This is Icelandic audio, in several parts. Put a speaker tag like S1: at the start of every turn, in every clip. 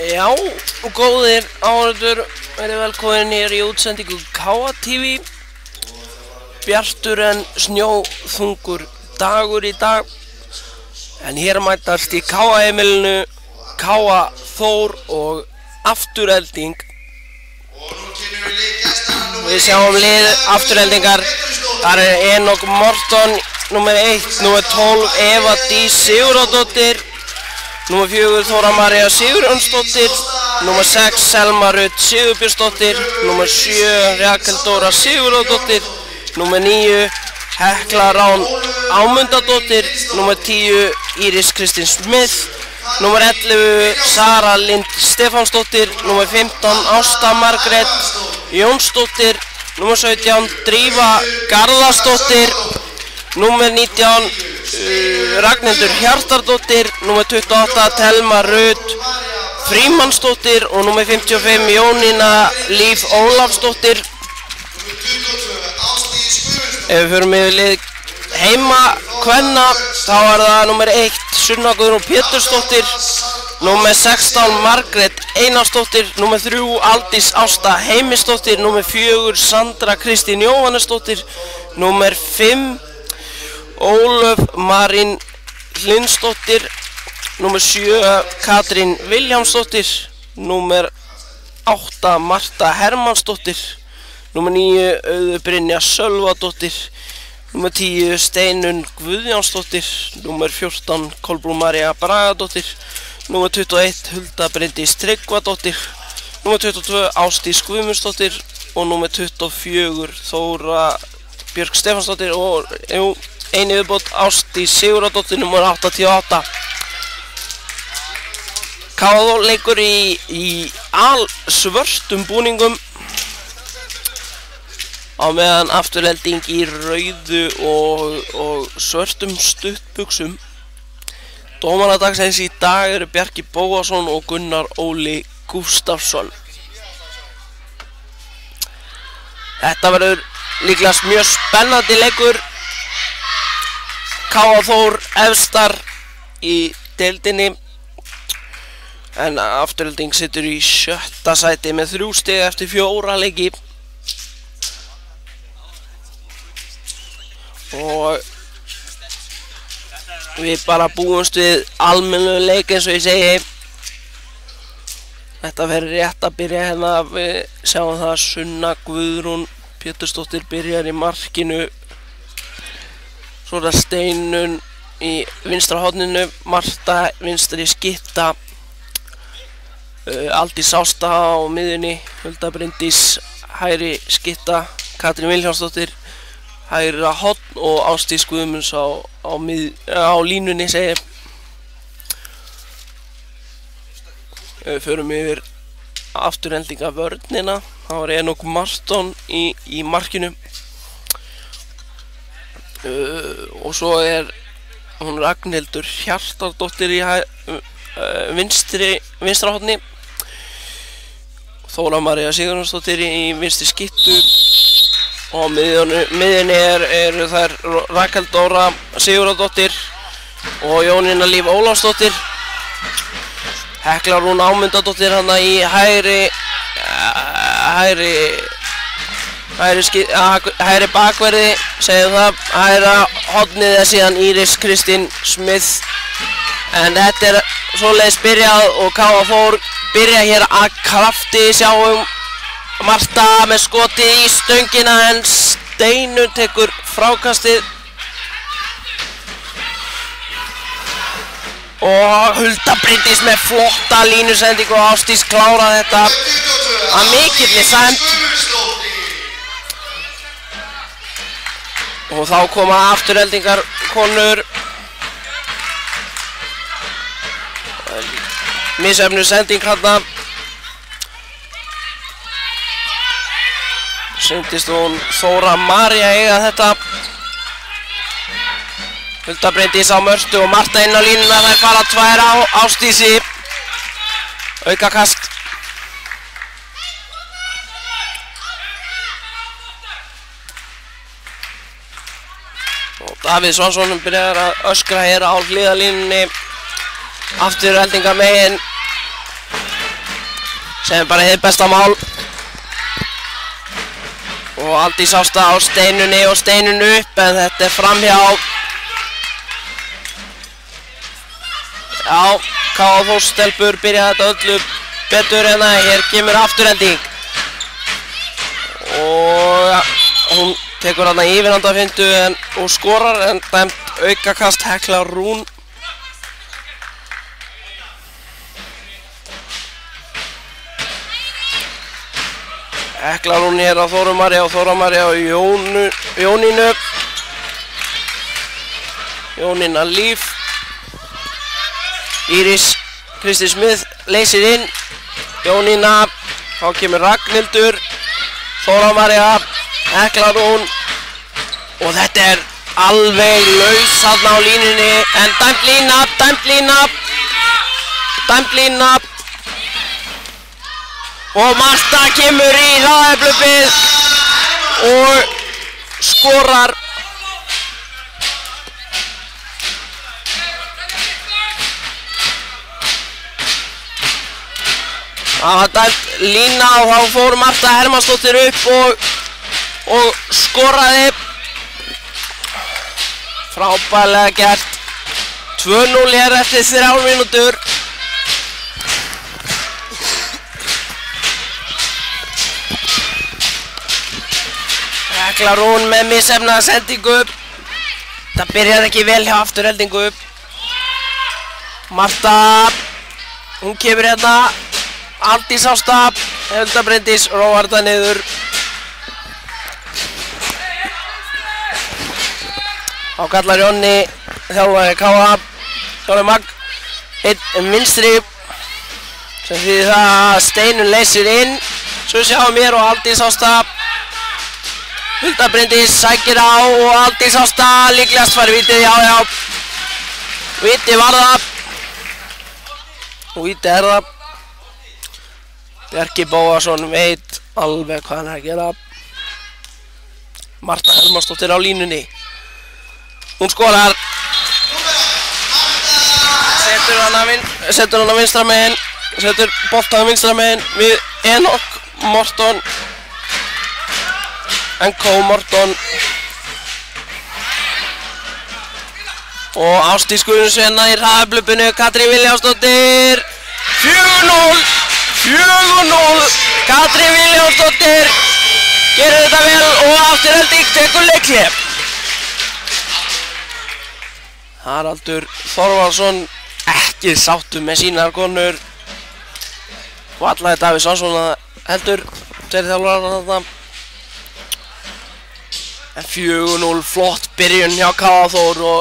S1: Já, góðir áhorfendur, verið velkomin hér í útsendingu KA-TV. Bjartur en snjóþungur dagur í dag. En hér mætast í KA-heimilinu KA Þór og Afturelding. Við sjáum lið Aftureldingar. Þar Enoch Morton, númer 1, númer 12 Eva Dís Sigurðardóttir, númer 4 Þóra María Sigurjónsdóttir, númer 6 Selma Rut Sigurbjörnsdóttir, númer 7 Rakel Dóra Sigurðardóttir, númer 9 Hekla Rán Ámundadóttir, númer 10 Íris Kristín Smith, númer 11 Sara Lind Stefánsdóttir, númer 15 Ásta Margrét Jónsdóttir, númer 17 Drífa Garðarsdóttir, númer 19 Ragnhildur Hjartardóttir, númer 28 Thelma Rut Frímannsdóttir og númer 55 Jónína Líf Ólafsdóttir. Ef við förum yfir lið heima kvenna, þá það númer 1 Sunna Guðrún Pétursdóttir, númer 16 Margrét Einarsdóttir, númer 3 Aldís Ásta Heimisdóttir, númer 4 Sandra Kristín Jóhannesdóttir, númer 5 Ólöf Marín Hlinsdóttir, númer 7 Katrín Viljámsdóttir, númer 8 Marta Hermannsdóttir, númer 9 Auður Brynja Sölvadóttir, númer 10 Steinunn Guðjónsdóttir, númer 14 Kolbrún María Bragadóttir, númer 21 Hulda Bryndís Tryggvadóttir, númer 22 Ásdís Guðmundsdóttir og númer 24 Þóra Björk Stefánsdóttir og einu viðbót Ásdís Sigurðardóttir, númer 88. KA leikur í alsvörtum búningum á meðan Afturelding í rauðu og svörtum stuttbuxum. Dómarar dagsins í dag eru Bjarki Bóasson og Gunnar Óli Gústafsson. Þetta verður líklegast mjög spennandi leikur. KA Þór efstar í deildinni en Afturelding situr í 7. sæti með 3 stig eftir 4 leiki. Og við bara búumst við almennu leik eins og ég segi. Þetta verður rétt að byrja hérna. Við sjáum það að Sunna Guðrún Pétursdóttir byrjar í markinu. Svo það Steinunn í vinstra horninu, Marta vinstri skytta, Aldís Ásta á miðjunni, Hulda Bryndís hægri skytta, Katrín Vilhjálmsdóttir hægra horn og Ásdís Guðmunds á línunni segir. Við förum yfir Aftureldinga vörnina. Það var Enoch Morton í markinu. Og svo hún Ragnhildur Hjartardóttir í vinstra horni, Þóra María Sigurjónsdóttir í vinstri skyttu og á miðjunni eru þær Rakel Dóra Sigurðardóttir og Jónína Líf Ólafsdóttir. Hekla Rún Ámundadóttir hana í hægri bakverði, segjum það, hægra hornið síðan Íris Kristín Smith. En þetta svoleiðis byrjað og KA Þór byrja hér að krafti. Sjáum Marta með skotið í stöngina en Steinunn tekur frákastið. Og Hulda Bryndís með flotta línusendingu og Ásdís klára þetta að mikilli send. Og þá koma Aftureldingar konur. Misefnu sending hérna. Sendist hún Þóra María eiga þetta. Hulda Bryndís á Mörtu og Marta inn á línuna. Þær fara 2 á Ásdísi. Aukakast. Og Davíð Svansson byrjar að öskra hér á hliðarlínunni. Aftureldinga megin sem er bara hið besta mál. Og Aldís Ásta á steinunni og steinunni upp, en þetta er framhjá. Já, K.A. Þórs stelpur byrja þetta öllu betur en það. Hér kemur afturhending. Og hún tekur hana yfirhandafintu og skorar, en dæmt aukakast Hekla Rún. Hekla Rún hér á Þóru María og Þóra María og Jónínu. Jónína Líf. Íris Kristi Smith leysir inn. Jónína, þá kemur Ragnhildur. Þóra María, Hekla Rún. Og þetta er alveg laus þarna á línunni, en dæmt lína. Og Marta kemur í hraðaeflupið og skorar. Það var dæmt lína og þá fór Marta Hermannsdóttir upp og skoraði. Frábærlega gert. 2-0 hér eftir 3 mínútur. Hekla Rún með misheppnaða sendingu. Það byrjar ekki vel hjá afturheldingu. Marta, hún kemur hérna. Aldís Ásta, Hulda Bryndís, róar það niður. Þá kallar Jónni þjálfari K.A. Jónni Magg einn vinstri, sem þýðir það að Steinun leysir inn. Svo sjáum mér og Aldís Ásta. Hulda Bryndís sækir á og Aldís Ásta líklegast fær vítið, já. Vítið var það. Og vítið er það. Bjarki Bóasson veit alveg hvað hann er að gera. Marta Hermannsdóttir á línunni. Hún skorar. Setur hana vinstra megin. Setur boltann vinstra megin við Enoch Morton. N.K. Morton. Og Ásdís Guðmundsson í hraðaeflupinu. Katrín Vilhjálmsdóttir. 4-0. Katrín Vilhjálmsdóttir gerir þetta vel og afturhelding tekur leikhlé. Haraldur Þorvaldsson ekki sáttur með sínar konur. Vallaði Davíð Svansson heldur. Tveir þjálfarar þarna. En 4-0 flott byrjun hjá K.A. Þór og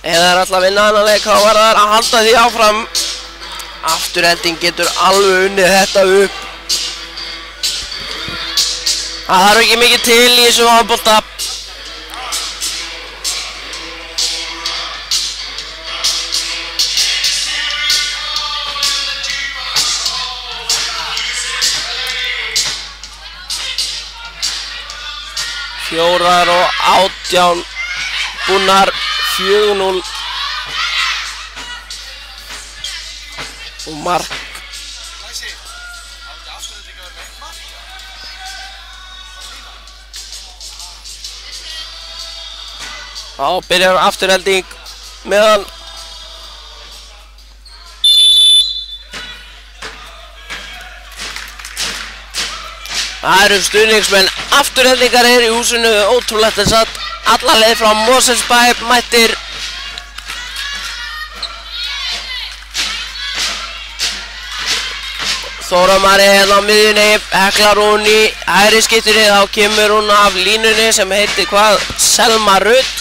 S1: ef það er alltaf að vinna annan leik þá var það að halda því áfram. Afturhelding getur alveg unnið þetta upp. Það þarf ekki mikið til í þessum handbolta. Fjórar og 18 búnar. 4-0 og mark. Þá byrjar afturhelding meðan það eru stuðningsmenn afturheldingar í húsinu. Ótrúlegt þess að alla leið frá Mosfellsbæ mættir. Þóra María hérna á miðjunni, Hekla Rún í hægri skiptunni, þá kemur hún af línunni sem heitir hvað? Selma Rutt.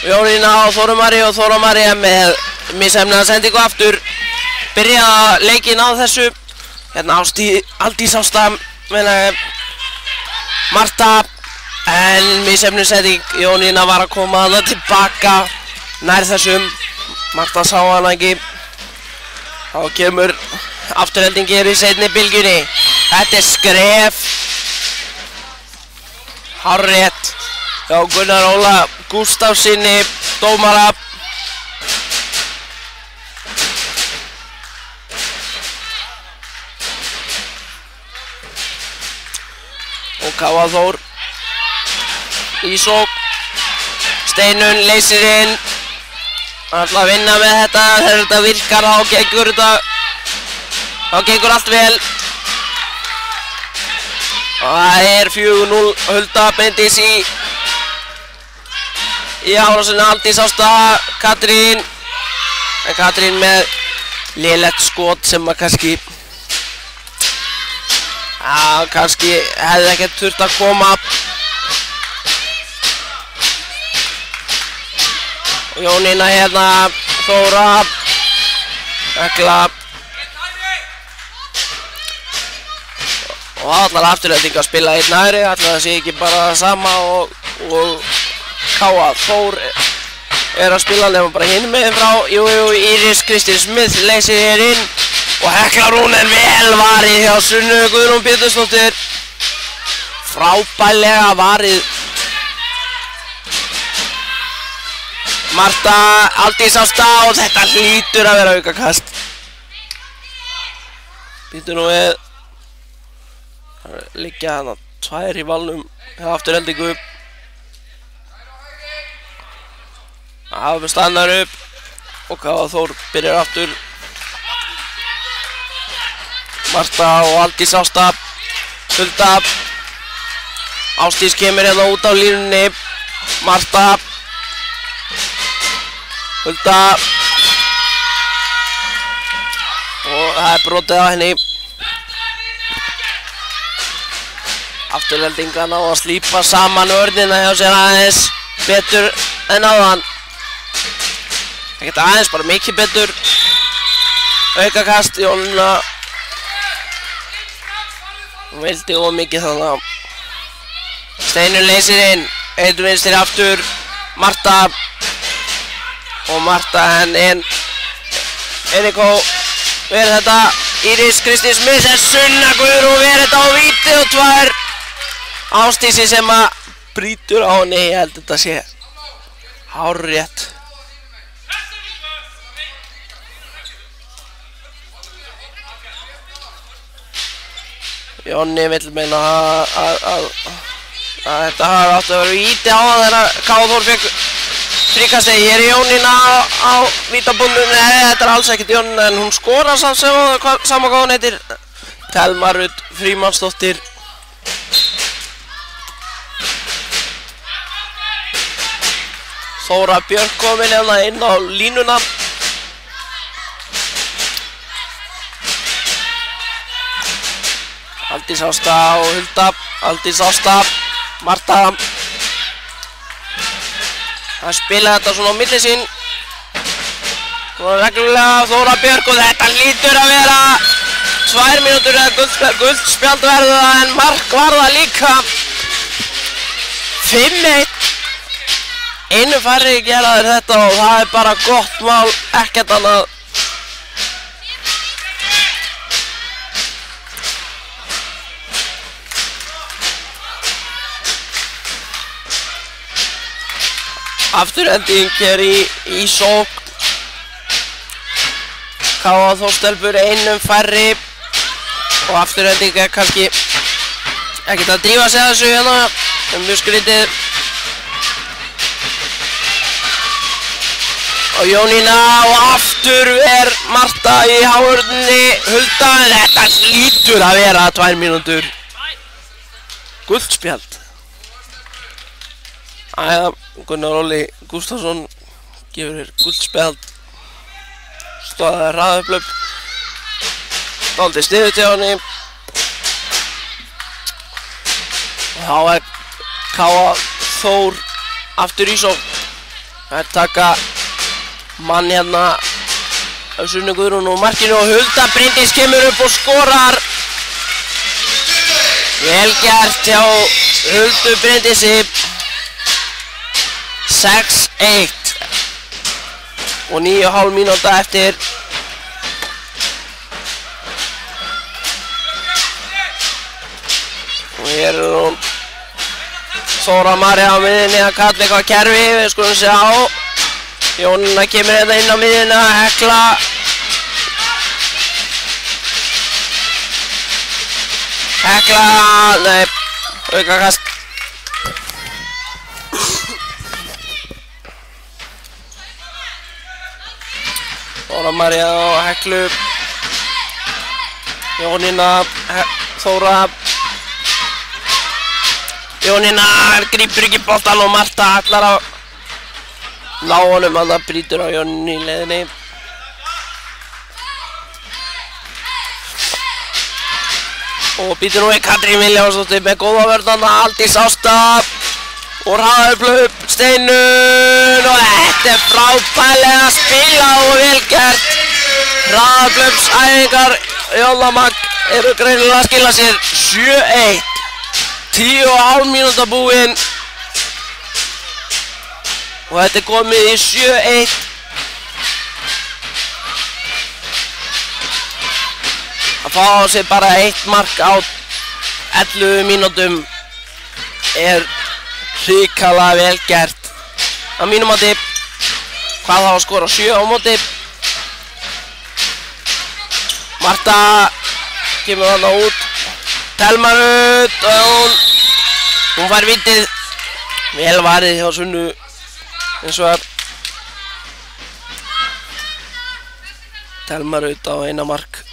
S1: Jónína á Þóra María og Þóra María með misheppnaða sendingu aftur. Byrja leikinn á þessu. Hérna Aldís Ásta, Marta, en misheppnuð sending. Jónína var að koma hana tilbaka nær þessum. Marta sá hana ekki. Þá kemur afturhelding hér í seinni bylgjunni. Þetta er skref. Hárrétt hjá Gunnar Óla Gústafssyni dómara. Káa Þór í sókn. Steinun leysir inn. Ætla að vinna með þetta. Þegar þetta virkar þá gengur allt vel. Og það 4-0 Hulda Bryndís í árásinu. Aldís Ásta, Katrín. En Katrín með lélegt skot sem að kannski hefði ekkert þurft að koma. Jónína hérna, Þóra, Hekla. Og allar afturlendingar að spila einn hægri, allar það sé ekki bara það sama og Káa Þór að spila nefnum bara hinn meginn frá. Íris Kristín Smith leysir hér inn og Hekla Rún vel varið hjá Sunnu Guðrún Pétursdóttir. Frábærlega varið. Marta, Aldís Ásta og þetta hlýtur að vera aukakast. Býtu nú við. Það liggja hana 2 í valnum hjá afturhendingu. Hafum stannar upp og Káa Þór byrjar aftur. Marta og Aldís Ásta. Hulda. Ásdís kemur hérna út á línunni. Marta. Hulda. Og það brotið á henni. Afturheldingan á að slípa saman vörnina hjá sér aðeins betur en áðan. Ekkert aðeins, bara mikið betur. Aukakast, Jónína. Hún vildi of mikið þannig að Steinun leysir inn. Einn vinstri aftur. Marta. Og Marta henn Eiríkó. Verið þetta. Íris Kristín Smith Sunna Guðrún verið þetta á víti og 2 Ásdísi sem að brýtur á henni. Ég held þetta sé hárrétt. Jonni vill meina að þetta hafi átt að vera víti á hann þegar Káa Þór fekk fríkastið. Hér Jónína á vítabúndunum. Nei, þetta alls ekkert Jónína en hún skorar samt sama hvað hún heitir. Thelma Rut Frímannsdóttir. Þóra Björk komin hérna inn á línuna. Aldís Ásta og Hulda. Aldís Ásta. Marta. Það spila þetta svona á milli sín. Svona reglulega Þóra Björk og þetta lítur að vera 2 mínútur eða guldspjald verða en mark var það líka. 5-1. Einu færri gera þér þetta og það bara gott mál, ekkert annað. Afturhending hér í sókn. Káa Þór stelpur einum færri og afturhending kannski ekkert að drífa sig að þessu hérna. Mjög skrítið. Og Jónína og aftur Marta í hávörðinni. Hulda, þetta lítur að vera 2 mínútur. Guldspjald. Æja, Gunnar Óli Gústafsson gefur guldspjald. Stóðaði hraðaupphlaup. Dálítið sniðugt hjá henni. Og þá Káa Þór aftur í sókn. Það taka mann hérna af Sunnu Guðrún og markinu og Hulda Bryndís kemur upp og skorar. Vel gert hjá Huldu Bryndísi. 6-1 og 9,5 mínúta eftir. Og hér hún Þóra María á miðjunni að kalla eitthvað kerfi, við skulum sjá. Jónína kemur hérna inn á miðjuna, Hekla. Hekla, nei, Aukakast. Þóra María og Heklu. Jónína, Þóra. Jónína grípur ekki boltan og Marta ætlar að ná honum að það brýtur á Jónínu í leiðinni. Og býtur nú í Katrín Viljánsdóttir með góða vörðana, Aldís Ásta og hraðaupplaup Steinunn og þetta er frábærlega spilað og vel gert. Hraðaupplaupsæfingar Jóla Magg eru greinilega að skila sér 7-1. 10,5 mínúta búinn og þetta er komið í 7-1. Að fá á sig bara 1 mark á 11 mínútum er hrikalega vel gert að mínum mati. Hvað þá að skora 7 á móti. Marta kemur þarna út. Telma Rut og hún fær vítið. Vel varið hjá Sunnu eins og Telma Rut á eina mark.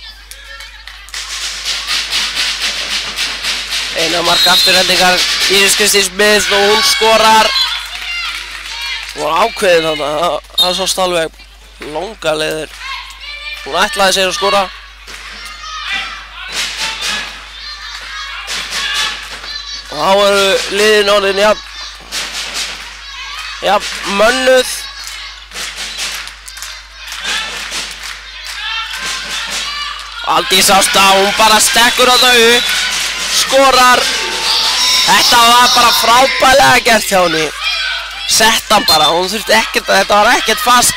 S1: Eina mark afturhendingar Íris Kristín Smith og hún skorar. Hún var ákveðin þarna, það sást alveg langa leiðir. Hún ætlaði sér að skora. Og þá eru liðin orðin mönnuð. Aldís Ásta, hún bara stekkur á þau. Skorar. Þetta var bara frábærlega gert hjá henni. Setta bara, hún þurfti ekkert að, þetta var ekkert fast.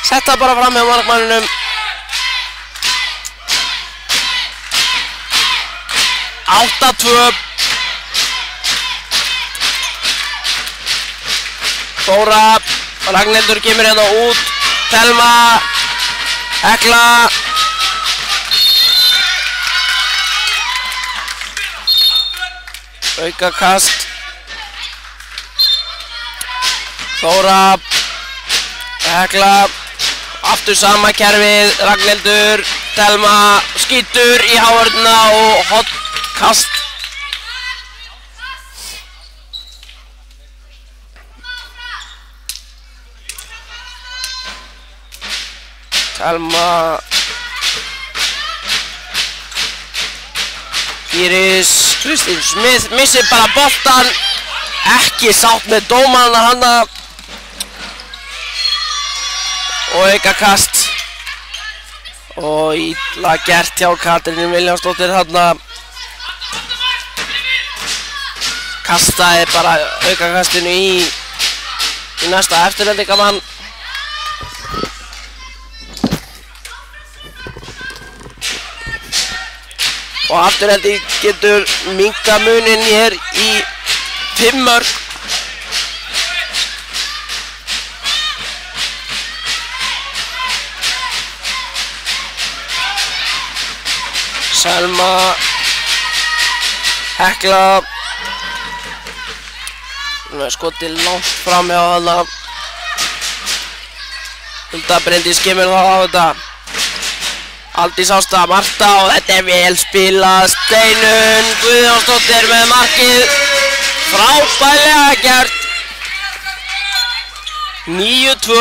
S1: Setta bara fram hjá markmanninum. Átta 2. Þóra, Ragnhildur kemur hérna út. Telma, Hekla. Aukakast. Þóra, Hekla. Aftur sama kerfið. Ragnhildur, Telma skýtur í hávörðina og hottkast. Telma. Íris Kristín Smith missir bara boltan. Ekki sátt með dómarana hana. Og aukakast. Og illa gert hjá Katrín Viljánsdóttir hana. Kastaði bara aukakastinu í næsta eftirlendingamann. Og afturhendi getur minka munin hér í 5 mörk. Selma, Hekla. Nú er skotið langt fram hjá hana. Hulda Bryndís kemur þá á þetta. Aldís Ásta, Marta og þetta er vel spilað. Steinunn Guðjónsdóttir með markið. Frábærlega gert. 9-2.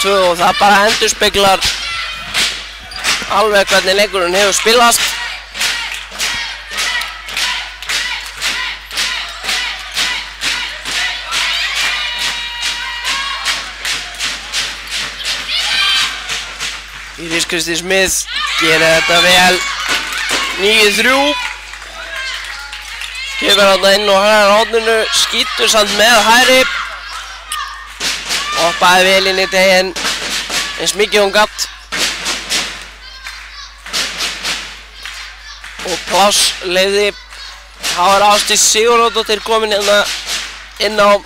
S1: Og það bara endurspeglar alveg hvernig leikurinn hefur spilast. Íris Kristín Smith gerir þetta vel. 9-3. Kemur hann inn og hægir hóðninu, skýtur samt með hægri. Hoppaði vel inn í teginn, eins mikið hún gatt. Og pláss leiði. Þá er Ásdís Sigurðardóttir komin hérna inn á.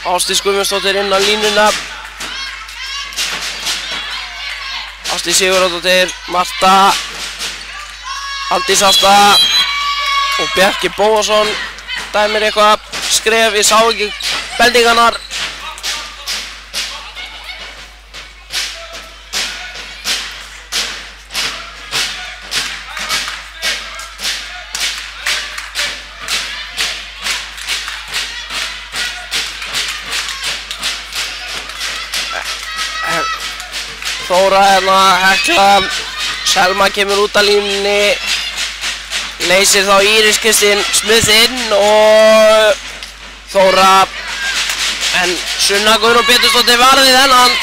S1: Ásdís Guðmundsdóttir inn á línuna. Ásdís Sigurðardóttir, Marta, Aldís Ásta og Bjarki Bóasson dæmir eitthvað skref, ég sá ekki bendingarnar. Þóra hérna, Hekla, Selma kemur út af línunni, leysir þá Íris Kristín Smith inn og Þóra, en Sunna Guðrún Pétursdóttir varði þennan.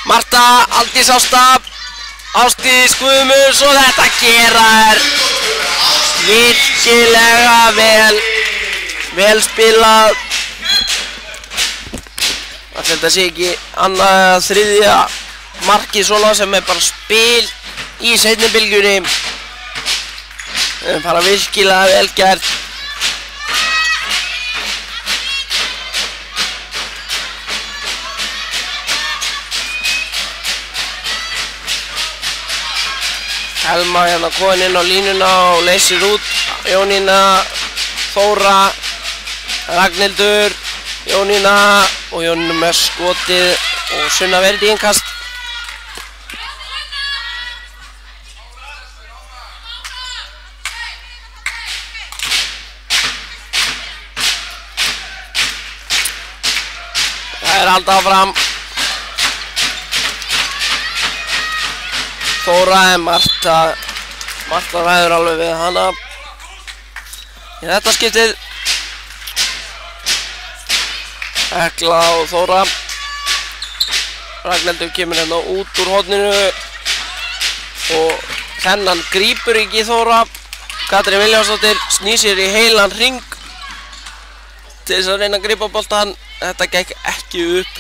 S1: Marta, Aldís Ásta, Ásdís Guðmunds og þetta gera þær virkilega vel spilað. Þetta sé ekki annað þriðja markið svona sem bara spil í seinni bylgjunni. Bara virkilega vel gert. Helma hérna komin inn á línuna og leysir út. Jónína, Þóra, Ragnhildur, Jónína og Jónína með skotið og Sunna verið í innkast. Það haldið áfram. Þóra en Marta ræður alveg við hana í þetta skiptið. Hekla og Þóra. Ragnhildur kemur hérna út úr horninu og þennan grípur ekki Þóra. Katrín Vilhjálmsdóttir snýr sér í heilan hring til þess að reyna að grípa boltann. Þetta gekk ekki upp.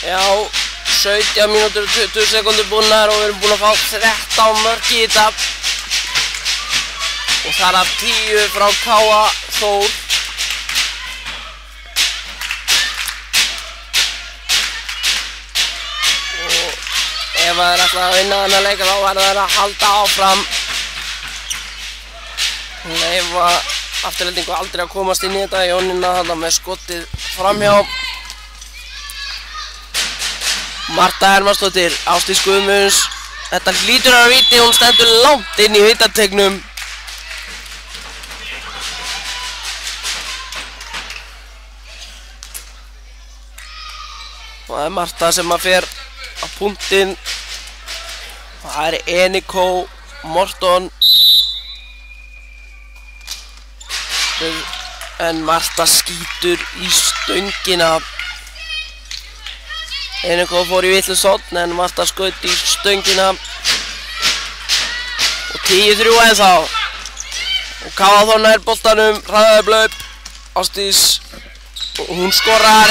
S1: Já, 17 mínútur og 20 sekundur búnar og við erum búin að fá 13 mörk í þetta. Og þar af 10 frá K.A. Þór. Ef það er alltaf að vinna þennan leik þá verður það að halda áfram. Leyfa Aftureldingu aldrei að komast inn í þetta. Jónína þarna með skotið framhjá. Marta Hermannsdóttir, Ásdís Guðmunds. Þetta hlýtur að vera víti, hún stendur langt inn í vítategnum. Og það er Marta sem að fer á punktinn. Það er Enikó Morton. En Marta skýtur í stöngina. Enikó fór í vitlaus horn en Marta skaut í stöngina. Og 10-3 ennþá. Og K.A. Þór nær boltanum, hraðaði blöp. Ásdís, og hún skorar.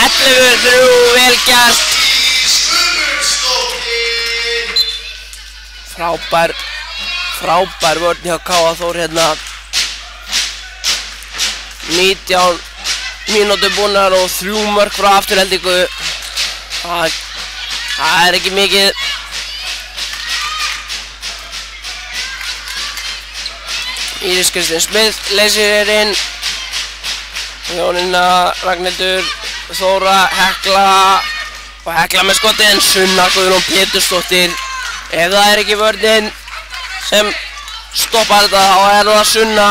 S1: 11-3, vel gert. Frábær vörn hjá K.A. Þór hérna. 19 mínútur búnar og 3 mörk frá Aftureldingu. Það er ekki mikið. Íris Kristín Smith leysir hér inn. Jónína, Ragnhildur, Þóra, Hekla og Hekla með skotið en Sunna Guðrún Pétursdóttir. Ef það er ekki vörnin sem stoppar þetta þá er það Sunna.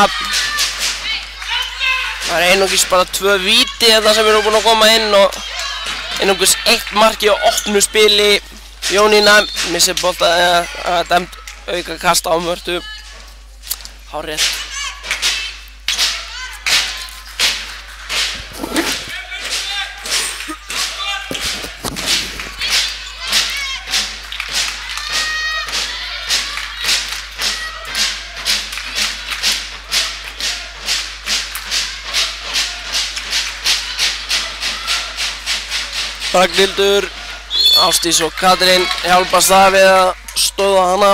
S1: Það er einungis bara 2 víti þetta sem eru búin að koma inn og einungis 1 marki á opnu spili. Jónína missir bolta eða dæmt auka kasta á mörtu. Hárrétt. Ragnhildur, Ásdís og Katrín hjálpast það við að stöða hana.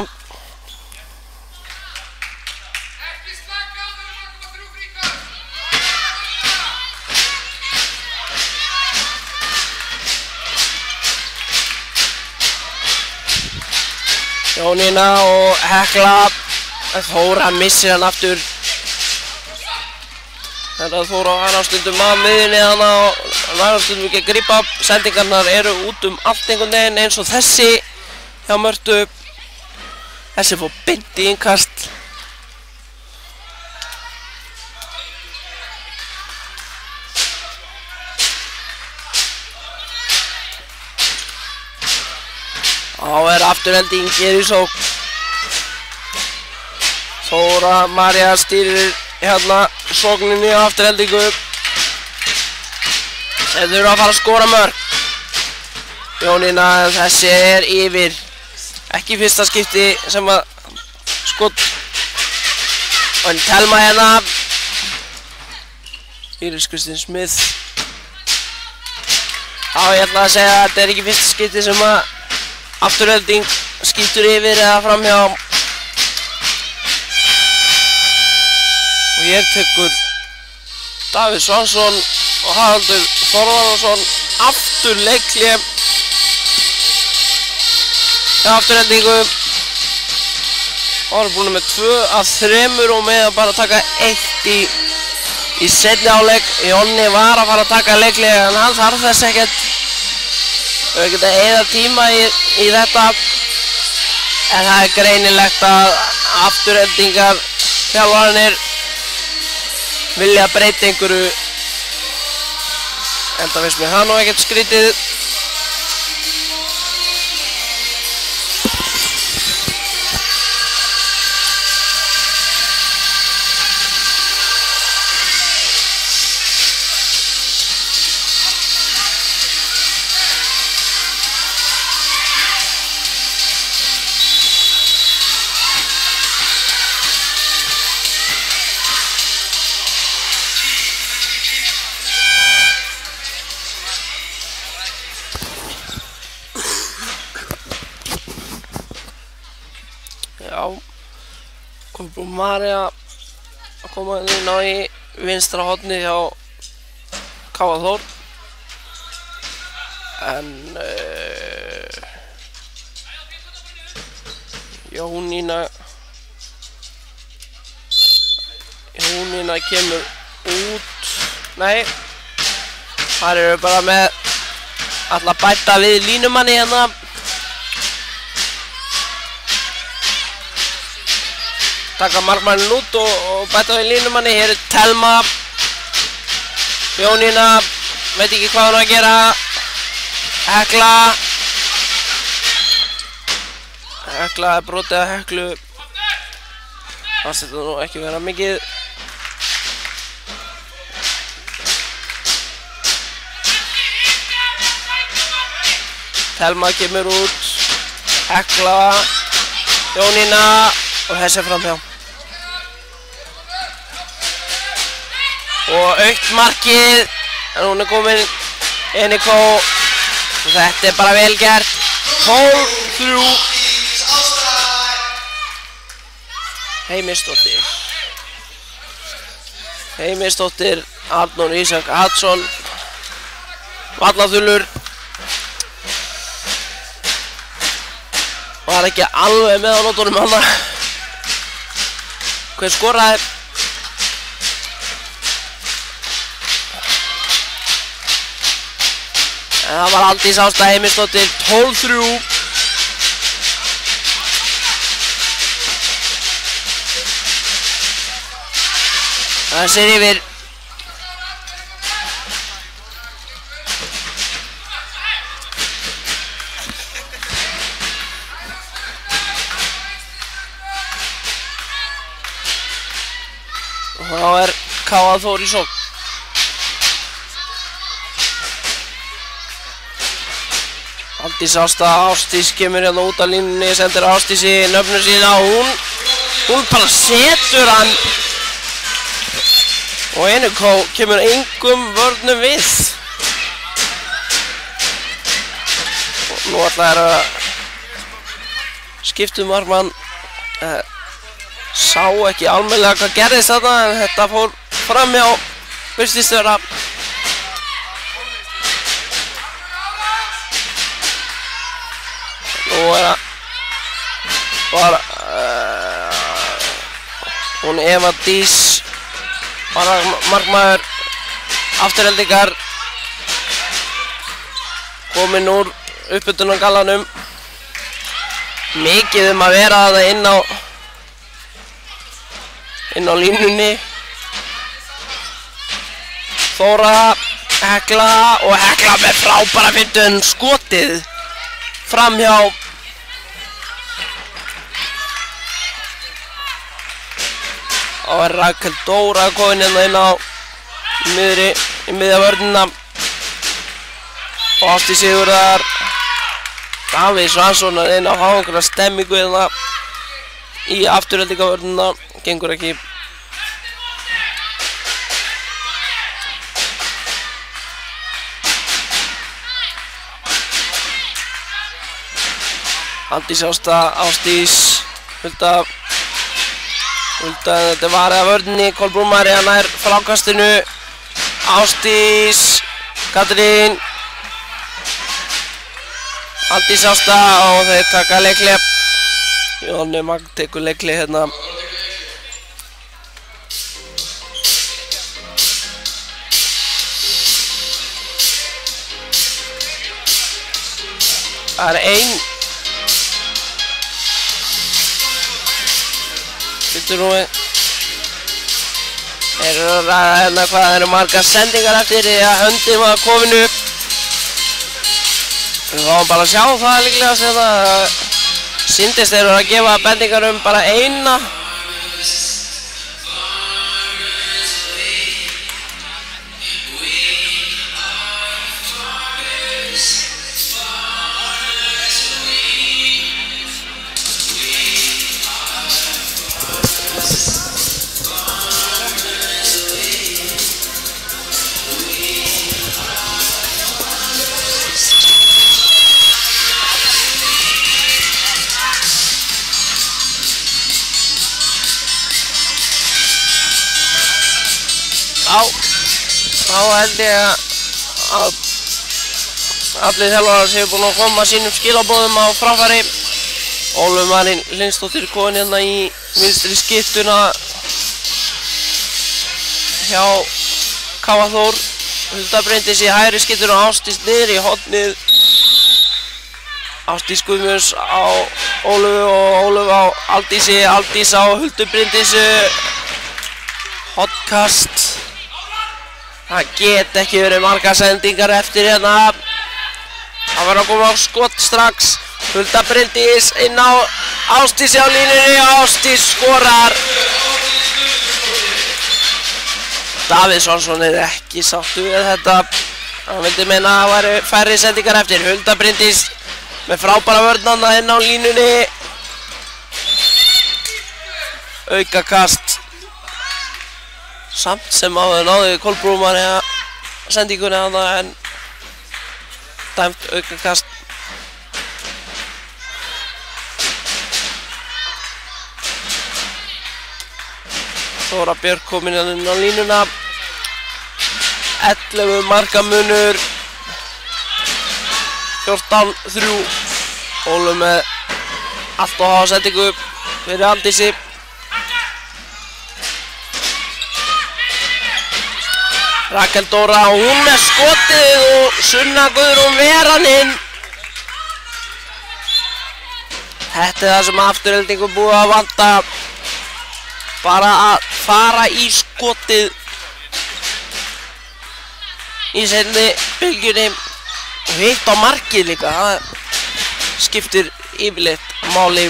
S1: Jónína og Hekla. Þóra missir hann aftur. Þetta Þóra á hana stundum að miðjunni hana og hana stundum ekki að grípa. Sendingarnar eru út allt einhvern veginn eins og þessi hjá Mörtu. Þessi fór beint í innkast. Þá afturhending í sókn. Þóra María stýrir hérna sókninni á afturhendingu. Þeir þurfa að fara að skora mörk. Jónína, þessi yfir. Ekki fyrsta skipti sem að skot. Og Telma hérna. Íris Kristín Smith. Ég ætla að segja að þetta ekki fyrsta skipti sem að afturhending skýtur yfir eða framhjá. Og hér tekur Davíð Svansson og Haraldur Þorvarðarsson aftur leikhlé hjá afturhendingu. Og hann búin með 2 af 3 og með að bara taka 1 í seinni hálfleik. Jonni var að fara að taka leikhlé en hann þarf þess ekkert. Við getum að eyða tíma í þetta. En það greinilegt að afturhendingar þjálfararnir vilja breyta einhverju. Enda finnst mér það nú ekkert skrítið. Kolbrún María að koma inn á í vinstra hornið hjá Káa Þór. En Jónína kemur út. Nei, þar eru bara með alla bæta við línumanni hérna. Taka markmannin út og bæta við línumanni. Hér Telma. Jónína veit ekki hvað hún að gera. Hekla brotið að Heklu. Það setja nú ekki vera mikið. Telma kemur út. Hekla. Jónína. Og þessi framhjá. Og aukt markið. En hún komin Enikó. Og þetta bara vel gert. 12-3. Heimisdóttir. Arnór Ísak Hadsson. Vallaþullur. Var ekki alveg með á nótunum hana. Hver skoraði? En það var Aldís Ásta Heimisdóttir. 12-3. Það sér yfir. Og þá Káa Þór í sókn. Aldís Ásta, Ásdís kemur hérna út af línunni, sendir Ásdísi nöfnu sína og hún bara setur hann. Og Enikó kemur engum vörnum við. Nú ætlaði að skiptum markmann. Sá ekki almennilega hvað gerðist þarna en þetta fór fram hjá virtist vera. Nú var hún Eva Dís markmaður Aftureldingar komin úr uppbytunargallanum. Mikið að vera það inn á línunni. Þóra, Hekla og Hekla með frábæra fyndun skotið framhjá. Og Rakel Dóra komin hérna inn á í miðja vörnina. Og Ásdís Sigurðar Davíð Svansson inn á einhverja stemmingu hérna í Aftureldingarvörnina. Gengur ekki. Ásdís þetta var að vörninni. Kolbrún María nær frákastinu. Ásdís Katrín Aldís Ásta og þeir taka leikli. Jóhanni Magn tekur leikli hérna. Það ein. Býttu nú við. Þeir eru að ræða hérna hvað það eru margar sendingar eftir því að höndin var komin upp. Við fáum bara að sjá það líklega sem það sýndist þeir eru að gefa bendingar bara eina. Þá held ég að allir þjálfarar séu búin að koma sínum skilaboðum á framfæri. Ólöf Marín Lindsdóttir komin hérna í vinstri skiptuna hjá Káa Þór. Hulda Bryndís í hægri skiptuna og Ásdís niður í hornið. Ásdís Guðmunds á Ólöfu og Ólöf á Aldísi. Aldís á Huldu Bryndísu. Hotkast. Það get ekki verið margar sendingar eftir hérna. Það var að koma á skot strax. Hulda Bryndís inn á Ásdísi á línunni. Ásdís skorar. Davíð Svansson ekki sáttur við þetta. Hann vildi meina að það væri færri sendingar eftir. Hulda Bryndís með frábæra vörnanna inn á línunni. Aukakast. Samt sem áður náði Kolbrún María sendingunni hana en dæmt aukakast. Þóra Björk komin inn á línuna. 11 marka munur. 14-3. Ólöf með allt og hafa sendingu fyrir Aldísi. Rakel Dóra og hún með skotið og Sunna Guðrún Veraninn. Þetta það sem Aftureldingu búið að vanta. Bara að fara í skotið í seinni bylgjunni og hitt á markið líka. Það skiptir yfirleitt máli.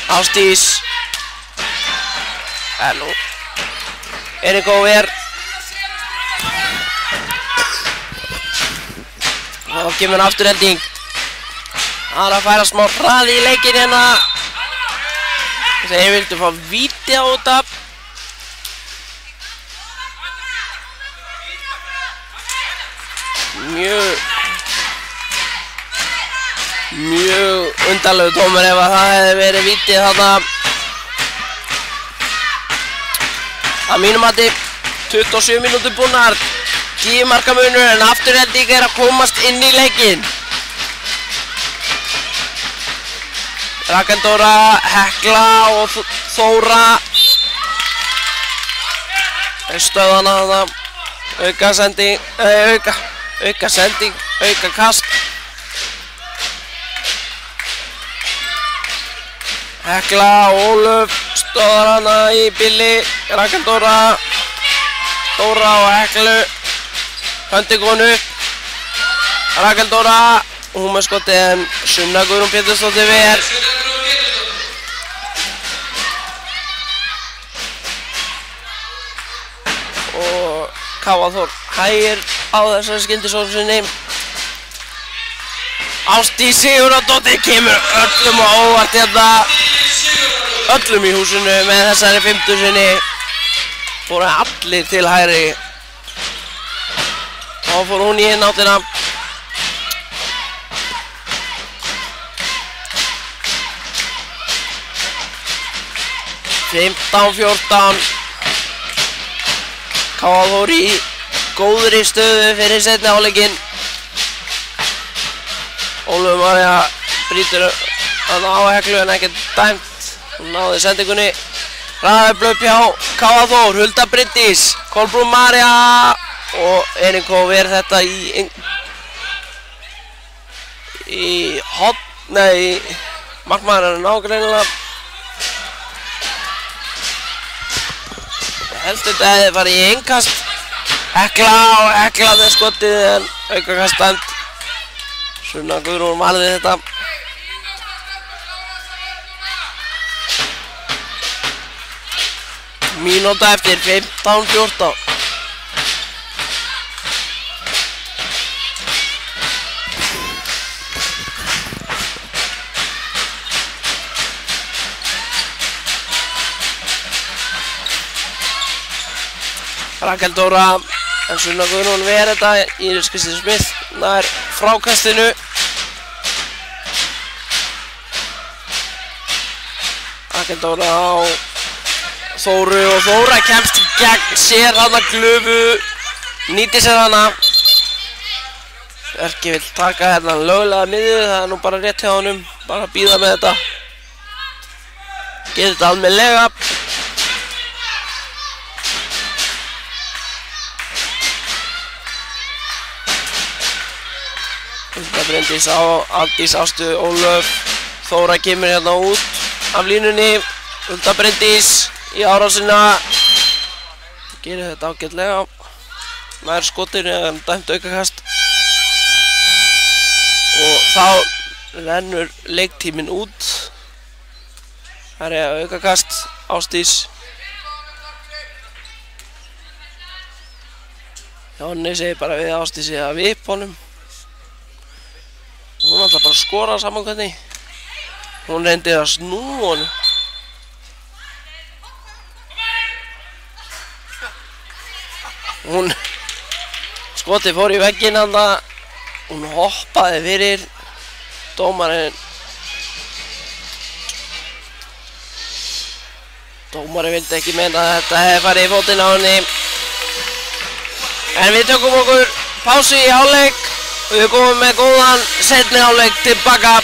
S1: Ásdís. Nú. Eriko Ver. Þá kemur Afturelding. Það er að færa smá hraði í leikinn hérna. Þeir vildu fá víti á þetta. Mjög Mjög undarlegu dómur ef að það hefði verið vítið þarna. Að mínum mati 27 mínútur búnar, 10 marka munur en Afturelding að komast inn í leikinn. Rakel Dóra, Hekla og Þóra stöðana þarna. Auka kast. Hekla, Ólöf stöðar hana í billi. Rakel Dóra og Heklu. Höndi konu upp. Rakel Dóra, hún með skotið en Sunna Guðrún Pétursdóttir ver. Og Káa Þór hægir á þessari skyndisókn sinni. Ásdís Sigurðardóttir kemur öllum á óvart hérna. Öllum í húsinu með þessari 50 sinni. Fóru allir til hægri. Þá fór hún í innáttina. 15-14. Káa Þór í góðri stöðu fyrir seinni hálfleikinn. Ólöf María brýtur að á Heklu en ekkert dæmt. Hún náði sendingunni. Hraðaöfl upp hjá Káa Þór, Hulda Bryndís, Kolbrún María og Eiríkó ver þetta í hotn, nei, markmaðurinn er nágreinilega. Helst þetta hefði farið í innkast. Hekla með skotið en aukakast dæmt. Sunna Guðrún varði þetta. Mínúta eftir, 15-14. Rakel Dóra en Sunna Guðrún ver þetta. Íris Kristín Smith nær frákastinu. Rakel Dóra á Þóru og Þóra kemst í gegn, sér hana Glöfu, nýtir sér hana. Björki vill taka hérna löglega miðju, það er nú bara rétt hjá honum, bara að bíða með þetta. Getur þetta almennilega. Hulda Bryndís á Aldís Ástu Ólöf. Þóra kemur hérna út af línunni. Hulda Bryndís í árásina. Gerir þetta ágætlega. Nær skotinu en dæmt aukakast. Og þá rennur leiktíminn út. Það er aukakast. Ásdís. Jónni segir bara við Ásdísi að vipp honum. Hún ætlar bara að skora saman hvernig. Hún reyndi að snúa honum. Skotið fór í vegginn handa. Hún hoppaði fyrir dómarinn. Dómarinn vildi ekki meina að þetta hefði farið í fótinn á henni. En við tökum okkur pásu í hálfleik og við komum með góðan seinni hálfleik tilbaka.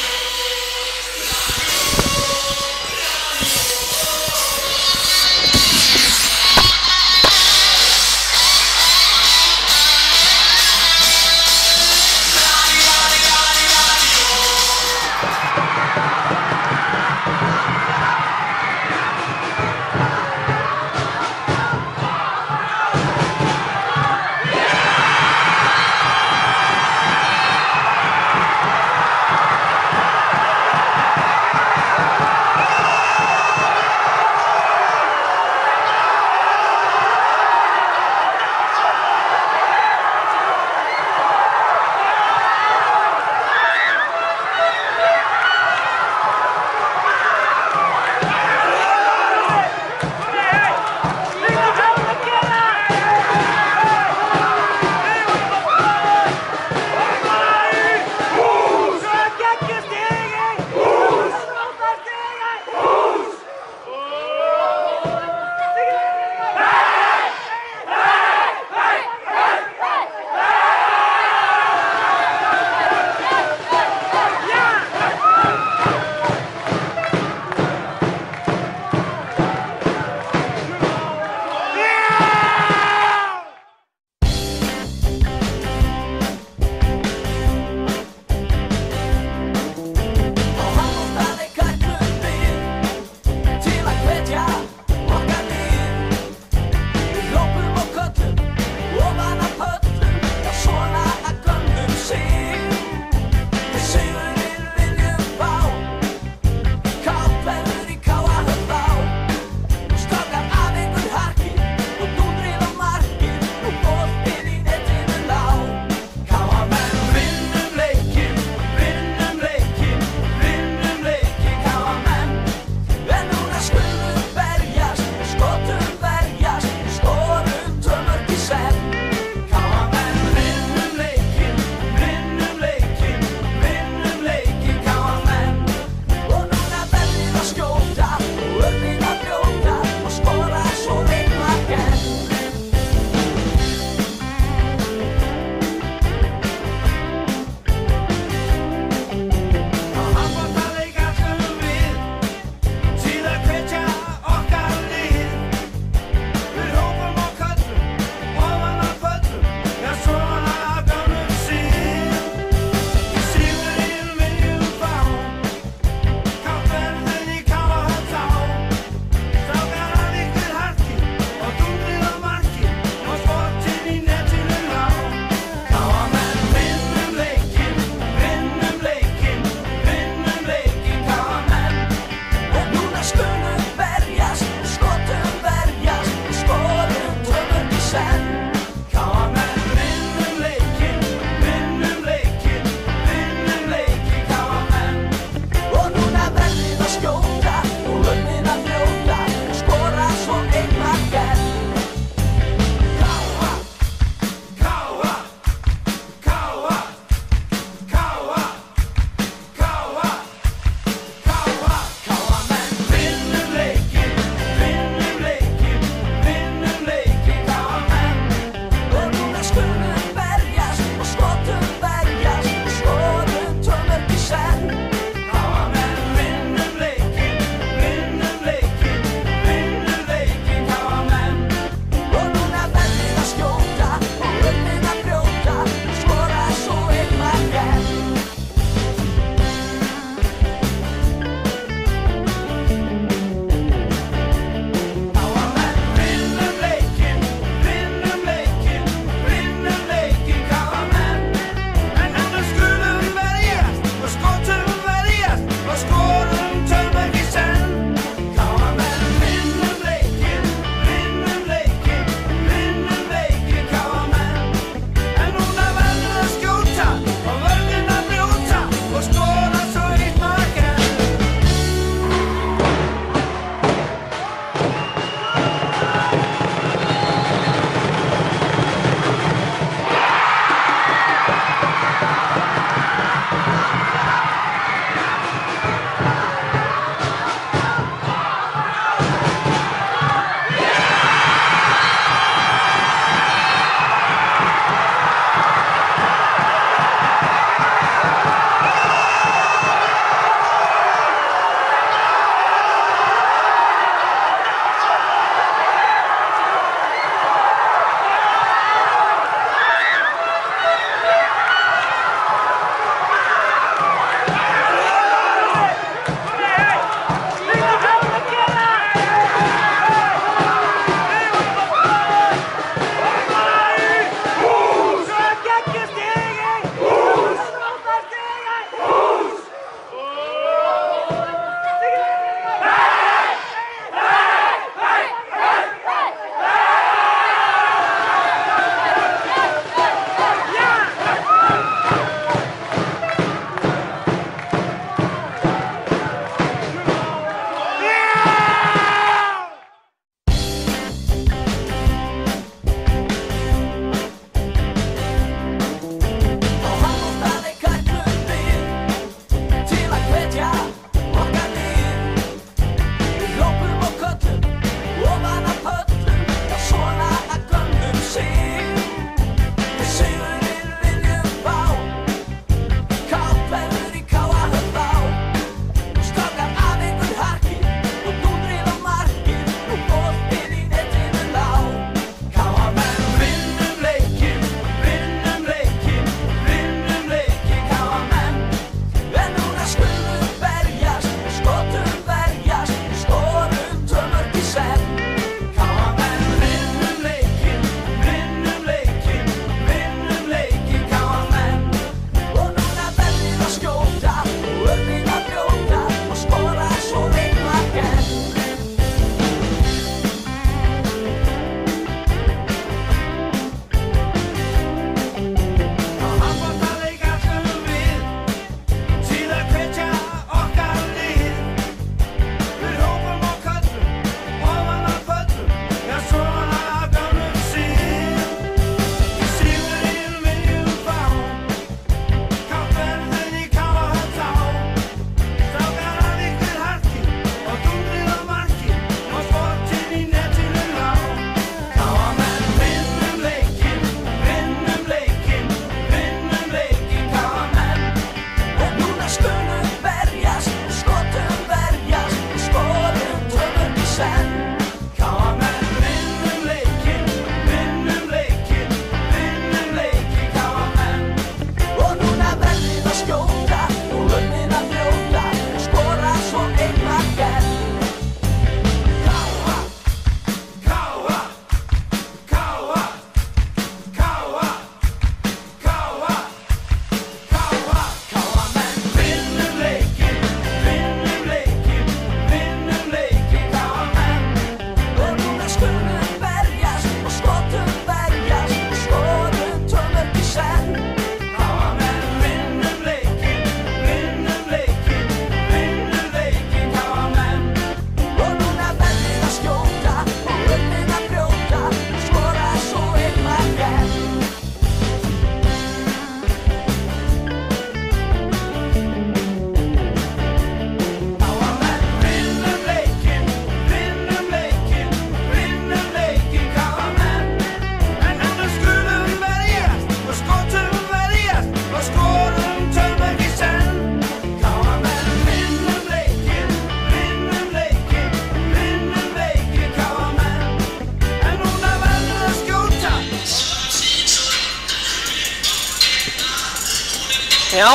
S1: Já,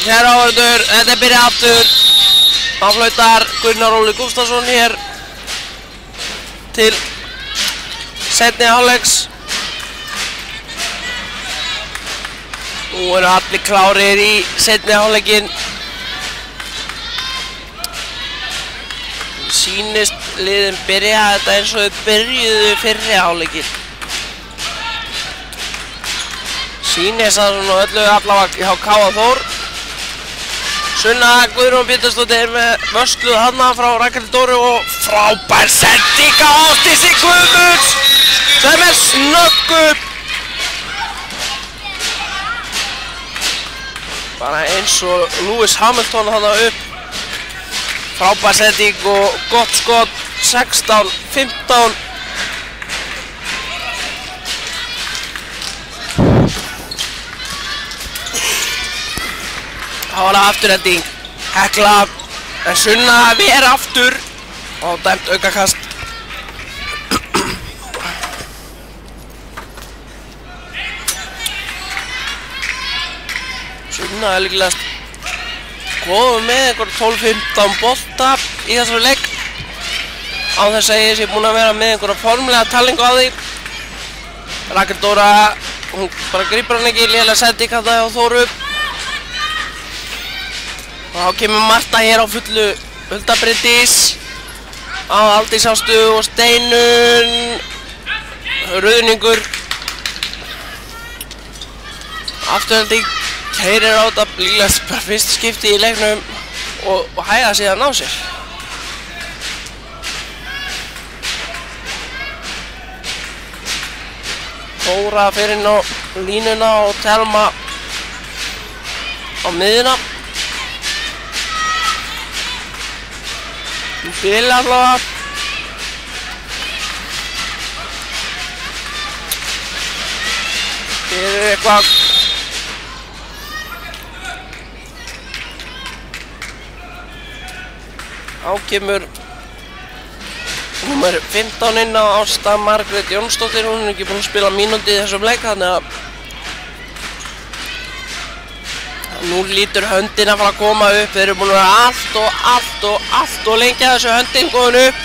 S1: hér áhörður, þetta byrja aftur. Flautar Gunnar Óli Gústafsson hér til seinni hálfleiks. Nú eru allir klárir í seinni hálfleikinn. Sýnist liðin byrja þetta eins og þau byrjuðu fyrri hálfleikinn. Sýnist það svona öllu allavega hjá Káa Þór. Sunna Guðrún Pétursdóttir með vörslu þarna frá Rakel Dóru og frábær sending á Ásdísi Guðmunds sem snöggur. Bara eins og Lewis Hamilton þarna upp. Frábær sending og gott skot, 16-15. Það var það afturhending. Hekla, en Sunna ver aftur og dæmt aukakast. Sunna er líklegast góð með einhver 12-15 bolta í þessari leik. Á þess að ég sé búinn að vera með einhverja formlega talningu á því. Rakel Dóra, hún bara grípur hann ekki, lélega sending þarna hjá Þóru. Og þá kemur Marta hér á fullu. Hulda Bryndís á Aldís Ástu og Steinun. Ruðningur. Afturhending. Keyrir á þetta líklegast bara fyrst skipti í leiknum og hæga síðan á sér. Þóra fyrir inn á línuna og Telma á miðjuna. Bil allavega. Hér er eitthvað. Þá kemur númer 15 inn á Ásta Margrét Jónsdóttir. Hún er ekki búin að spila mínútu í þessum leik, þannig að nú lítur höndin að fara að koma upp. Þeir eru búin að vera allt og lengi að þessu höndin góðin upp.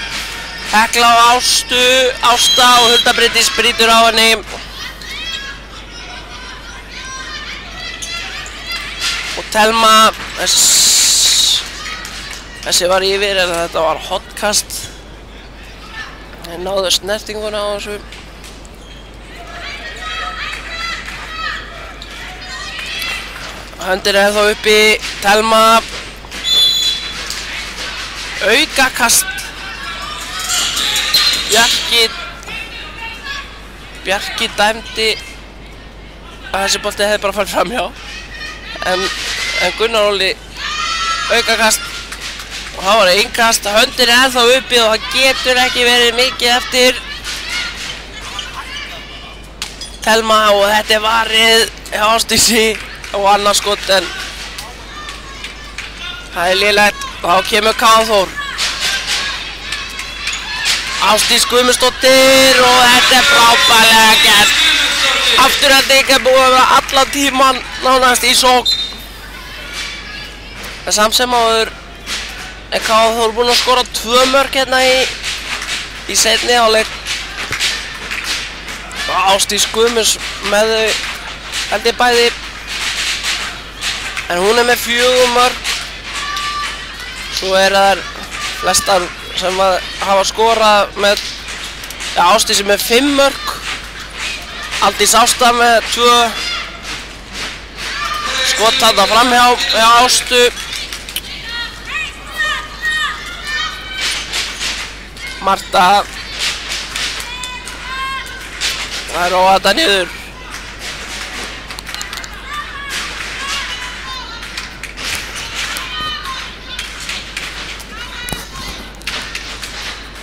S1: Hekla á Ásta og Hulda Bryndís brýtur á henni. Og Telma, þessi var yfir en þetta var hotkast. Þeir náðu snertinguna á þessu. Höndin er þá uppi, Telma. Aukakast. Bjarki dæmdi að þessi bolti hefði bara farið framhjá. En Gunnar Óli aukakast. Og það var innkast. Höndin er ennþá uppi og það getur ekki verið mikið eftir. Telma og þetta er varið hjá Ásdísi. Og annars skot en það er lélegt. Þá kemur Káa Þór. Ásdís Guðmundsdóttir og þetta er frábærlega gert. Afturhending er búið að vera allan tíman nánast í sókn. En samt sem áður er Káa Þór búinn að skora 2 mörk hérna í seinni hálfleik. Og Ásdís Guðmunds með þau held ég bæði. En hún er með 4 mörk. Svo er þar flestar sem hafa skorað með Ásdísi með 5 mörk. Aldís Ásta með 2. Skot þarna framhjá Ástu. Marta. Það er róa þetta niður.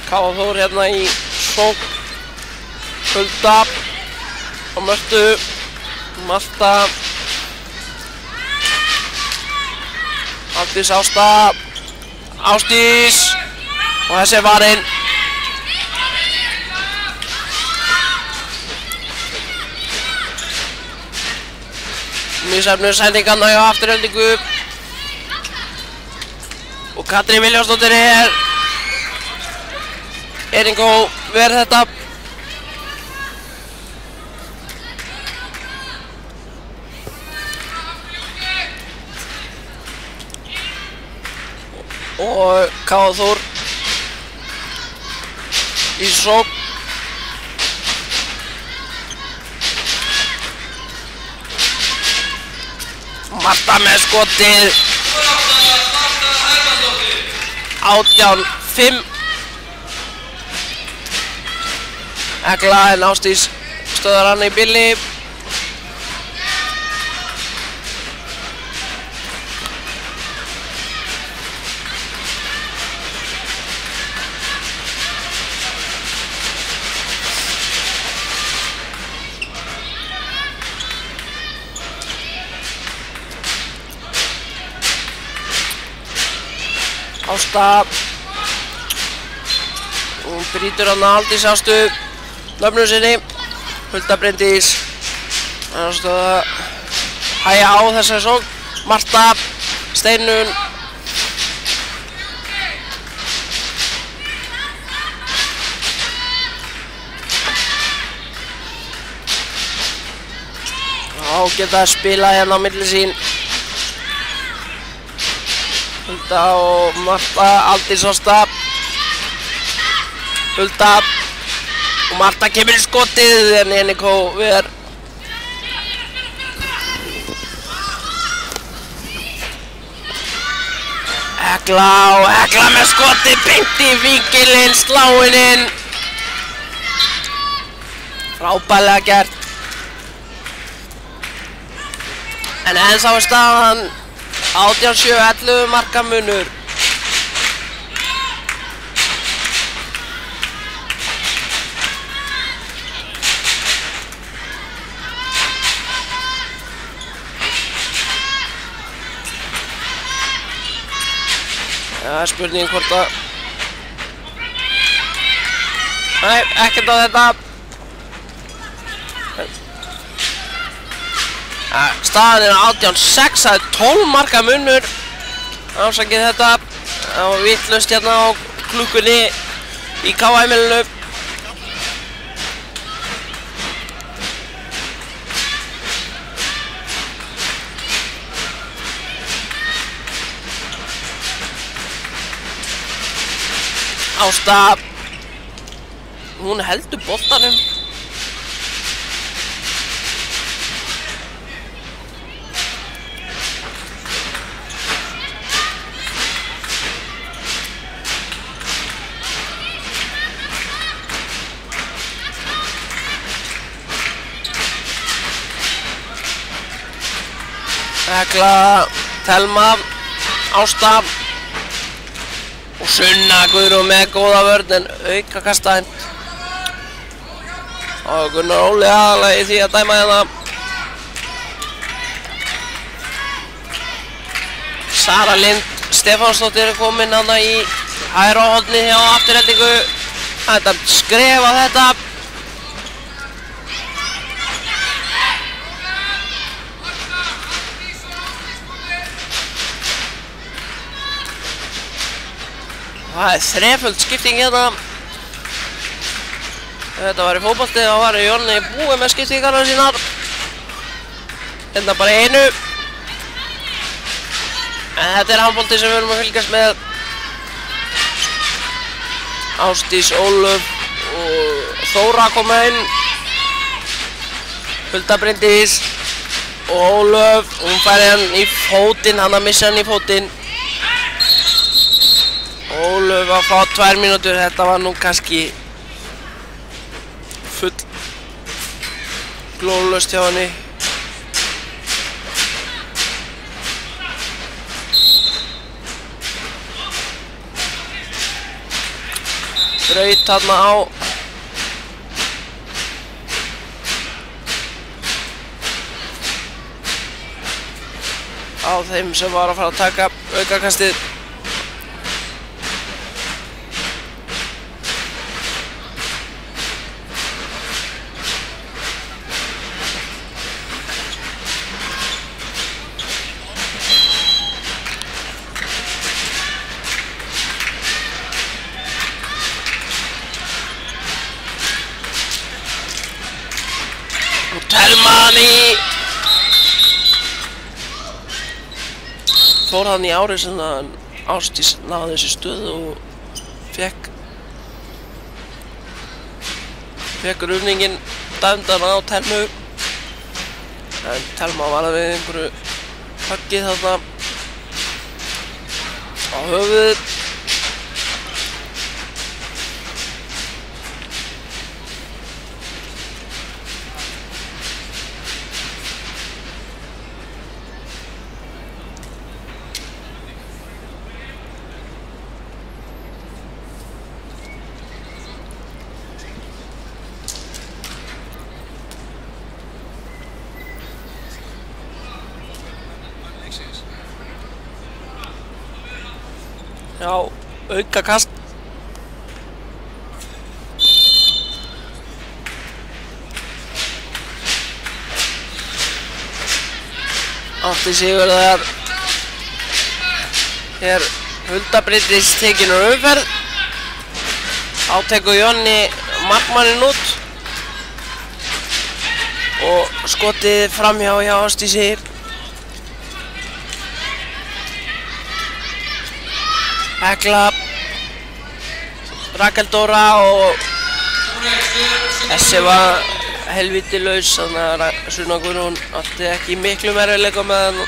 S1: Káa Þór hérna í sókn. Hulda og Mörtu. Marta. Aldís Ásta. Ásdís. Og þessi er varinn. Misjafnur sendingarna hjá Aftureldingu. Og Katrín Vilhjálmsdóttir Ingó verð þetta. Og K.A. Þór í sókn. Marta með skotið. 18-5. Egla en Ásdís stöðar hann í billi. Ásta. Hún brýtur hann að Aldís Ástu nöfnum sinni. Hulda Bryndís. Það stóð að hæja á þessari sókn. Marta. Steinun. Þá geta að spila hérna á milli sín. Hulda og Marta, Aldís Ásta. Hulda og Marta kemur í skotið en Ingó ver. Egla og Egla með skotið beint í vinkilinn, sláinn inn. Frábærlega gert. En ennþá staðan 18-7, 11 marka munur. Það spurning hvort að... Nei, ekkert á þetta. Staðan 18-6, það 12 marka munur. Ásakið þetta. Það var vitlaust hérna á klukkunni í K.A.-heimilinu. Ásta. Hún heldur boltanum. Egla, Thelma, Ásta og Sunna Guðrún með góða vörn en auka kastaðinn. Og Gunnar Óli aðalega í því að dæma hérna. Sara Lind Stefánsdóttir komin hana í hægra hornið hjá Aftureldingu. Þetta skrefa þetta. Það þreföld skipting hérna. Þetta var í fótbolti, þá var Jonni búið með skiptingarna sínar. Hérna bara einu. En þetta handbolti sem við erum að fylgjast með. Ásdís, Ólöf og Þóra koma inn. Hulda Bryndís og Ólöf. Hún færi hann í fótinn, hann að missa hann í fótinn. Ólöf að fá 2 mínútur, þetta var nú kannski full glórulaust hjá henni. Braut þarna á þeim sem var að fara að taka aukakastið. fór hann í ári sem að Ásdís náði þessi stöðu og fekk runningin dæmdan á Telmu, en Telma var við einhverju höggið þarna á höfuðið. Já, aukakast. Átti Sigurðar er Hulda Bryndís tekin úr umferð. Þá tekur Jonni markmanninn út og skotið framhjá hjá Ásdísi. Hekla, Rakel Dóra og þessi var helviti laus, þannig að Sunna Guðrún átti ekki miklu erfiðleika með hann.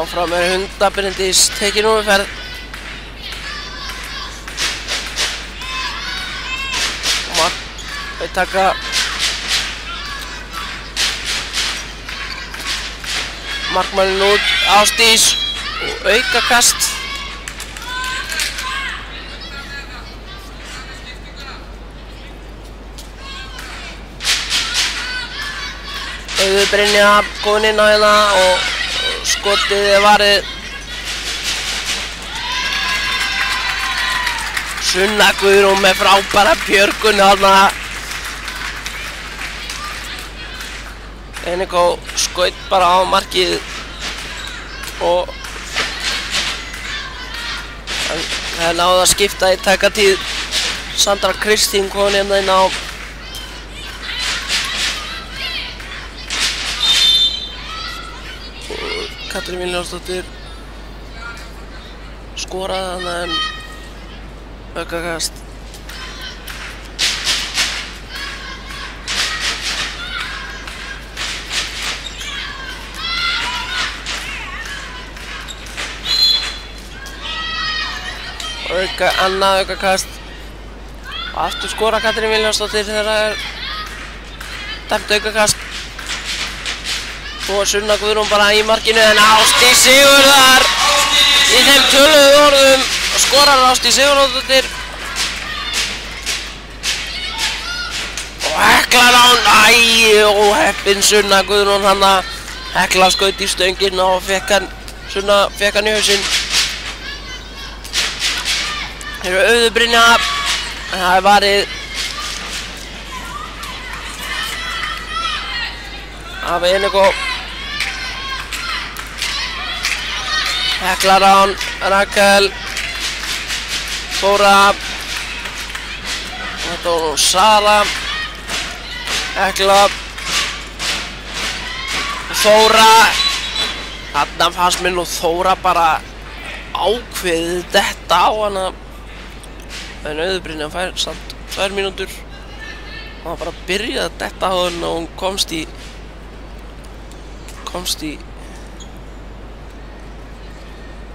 S1: Áfram er Hulda Bryndís tekin úr umferð. Þau taka markmanninn út, Ásdís og aukakast. Auður Brynja komin inn á hérna og skotið er varið. Sunna Guðrún með frábæra björgun þarna. Enikó skaut bara á markið og það náði að skipta í tækatíð. Sandra Kristín kom hérna inn á. Katrín Vilhjálmsdóttir skoraði þarna en aukakast. Annað aukakast og aftur skora Katrín Vilhjálmsdóttir þegar það er dæmt aukakast. Svo er Sunna Guðrún bara í markinu en Ásdís Sigurðar í þeim töluðu orðum og skorar Ásdís Sigurðardóttir og heklar án. Óheppin Sunna Guðrún, hann að Hekla skaut í stöngin og Sunna fekk hann í hausinn. Þeir eru Auður Brynja, en það er varið af Enikó. Heklar án, Rakel, Þóra, þetta var nú Sara, Hekla, Þóra. Þarna fannst mér nú Þóra bara ákveðið detta á hana. En Auður Brynja fær samt 2 mínútur og það bara byrjaði að detta á henni og hún komst í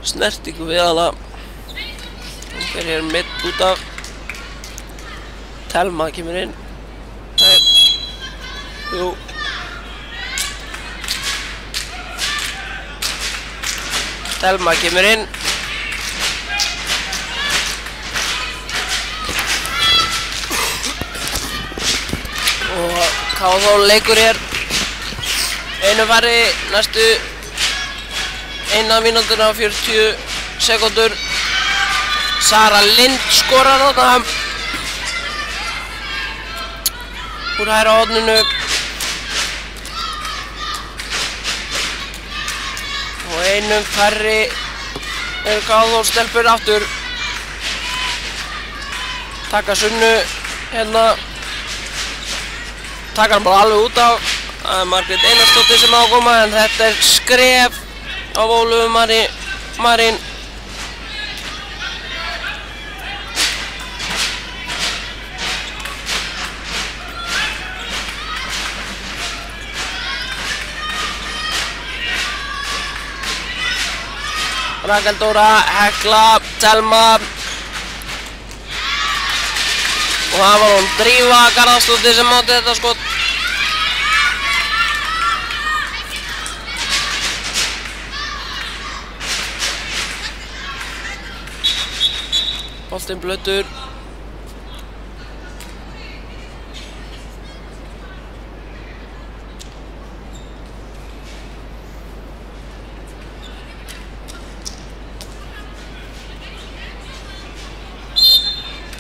S1: snertingu við hana. Hún fer hér mitt út af. Telma kemur inn. Nei. Jú. Telma kemur inn. Og KF leikur hér einu fari næstu 1 mínútuna og 40 sekúndur. Sara Lind skorar þarna úr hægra horninu og einum færri eru KF stelpur aftur. Taka Sunnu hérna. Taka hann bara alveg út á Það er Margrét Einarsdóttir sem á að koma, en þetta er skref á Ólöfu Marín. Rakel Dóra, Hekla, Telma. Og það var hún Drífa Garðarsdóttir sem átti þetta skot. Boltinn blautur.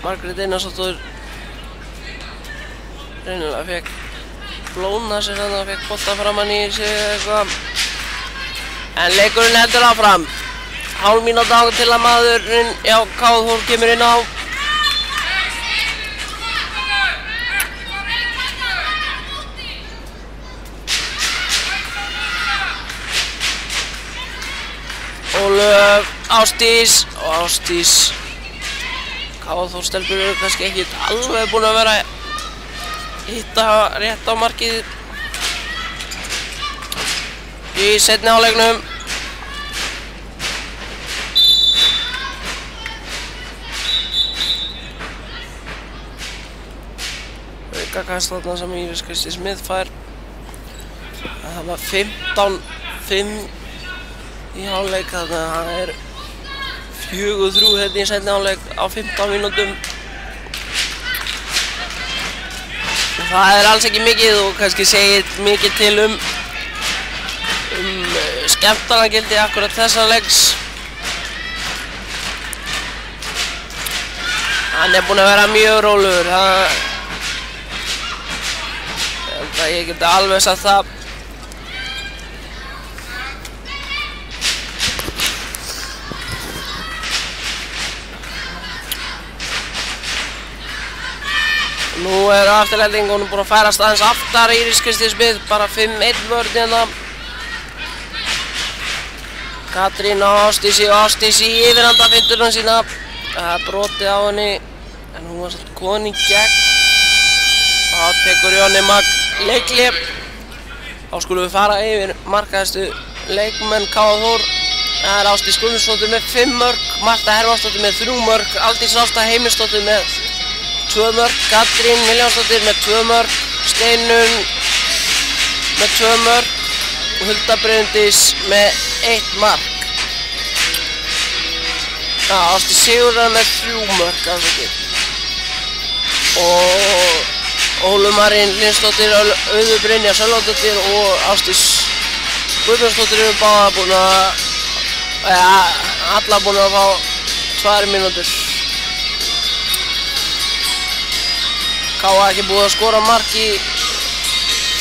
S1: Margrét Einarsdóttir reynilega fekk blóna sér þannig að fekk bolta framan í sig eitthvað. En leikurinn heldur áfram. Hálf mínúta á til að maðurinn, já, Káðhór kemur inn á. Ólöf, Ásdís og Ásdís. Káðhór stelpur eru kannski ekki alveg búin að vera hitta rétt á markið í seinni hálfleiknum. Aukakast þarna sem Íris Kristi Smith fær. Það var 15-5 í hálfleik, þannig að það er 4-3 hérna í seinni hálfleik á 15 mínútum. Það er alls ekki mikið og kannski segir mikið til skemmtanagildi akkurat þessa leiks. Hann er búinn að vera mjög rólegur. Ég geti alveg sagt það. Nú er afturlendingunum búin að færast aðeins aftar. Íris Kristi Smith, bara 5-1 vörn hérna. Katrín og Ásdís í yfirhandafintuna sína. Það er brotið á henni, en hún var satt komin í gegn. Þá tekur Jóni Magg leikli. Þá skulum við fara yfir markahæstu leikmenn Káðhór. Það er Ásdís Guðmundsdóttir með 5 mörk, Marta Hermannsdóttir með 3 mörk, Aldís Ásta Heimisdóttir með 2 mörk, Katrín Viljánsdóttir með 2 mörk, Steinun með 2 mörk og Hulda Bryndís með 1 mark. Já, Ásdís Sigurðar með 3 mörk afsakið. Og Ólöf Marín Lindsdóttir, Auður Brynja Sölvadóttir og Ásdís Guðmundsdóttir eru báða búin að, alla búin að fá 2 mínútur. Káa ekki búið að skora mark í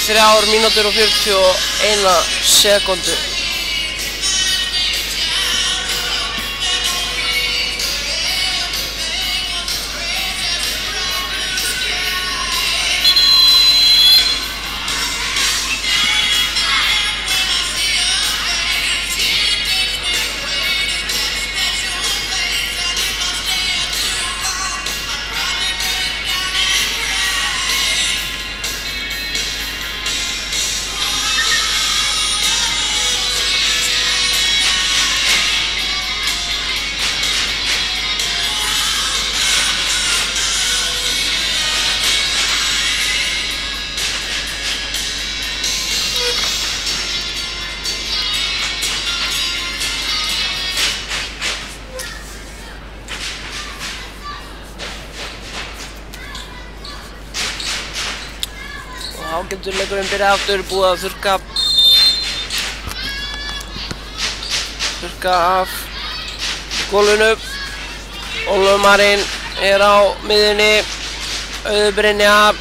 S1: 3 mínútur og 41 sekúndu. Getur leikurinn byrjað aftur, búið að þurrka af gólfinu. Ólöf Marín er á miðjunni, Auður Brynja,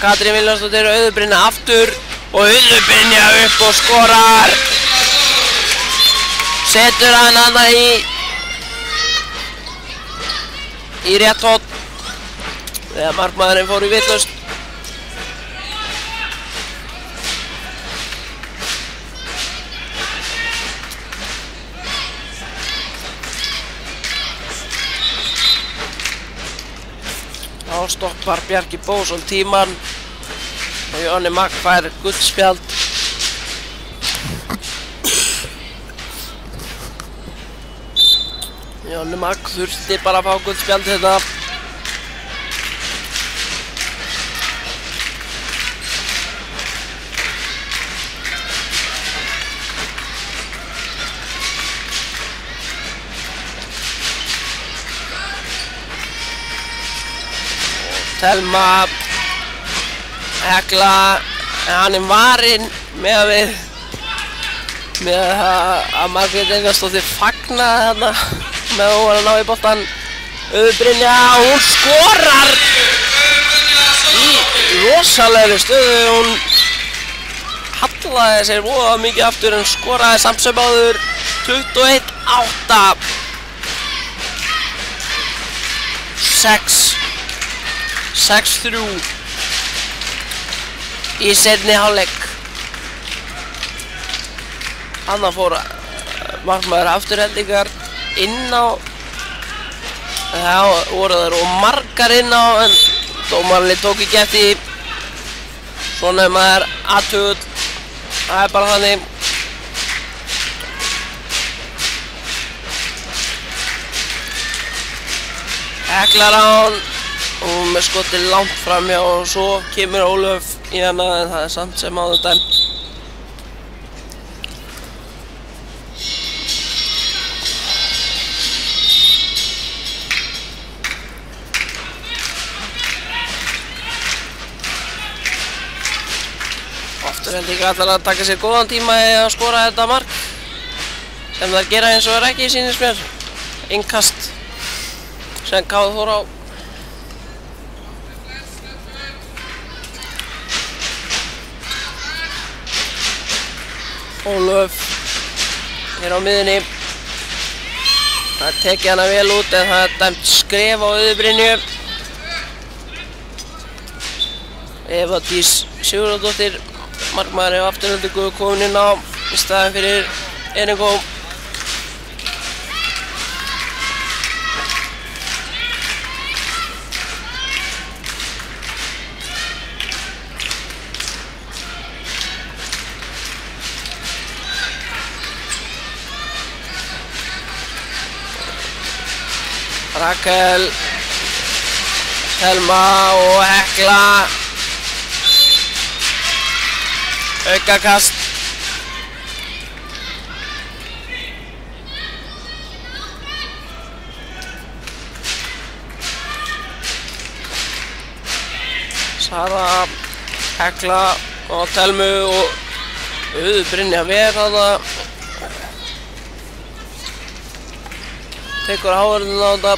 S1: Katrín Viljánsdóttir, Auður Brynja aftur og Auður Brynja upp og skorar. Setur hann hana í rétt horn þegar markmaðurinn fór í vitlaust. stoppar Bjarki Bósson tíman og Jóhanni Magg fær gullspjald. Jóhanni Magg þurfti bara að fá gullspjald hérna. Telma Hekla, hann varinn með að Margrét Ingarsdóttir fagnaði þarna með að hún var að ná í boltan. Brynja, hún skorar í rosalegri stöðu, hún hallaði sér voða mikið aftur en skoraði samt sem áður. 21-8 6-3 í seinni hálfleik. Þarna fór markmaður Aftureldingar inn á. Það voru þær og margar inn á en dómarinn tók ekki eftir því. Svona maður aðtugull. Það bara þannig. Heklar á hann og með skotið langt framhjá og svo kemur Ólöf í hana en það samt sem áður dæmt. Aftureldingar ætlar að taka sér góðan tíma í að skora þetta mark sem það gera eins og ekki sýnist mér. Innkast sem Káði Þór á. Ólöf á miðunni. Það tekið hana vel út en það dæmt skref á Brynju. Eva Dís Sigurðardóttir, markmaður af Aftureldingu, komin inn á í staðinn fyrir Eningó. Rakel, Telma og Hekla. Aukakast. Sara, Hekla og Telmu og Brynja vel þarna. Tekur áhörðun á þetta.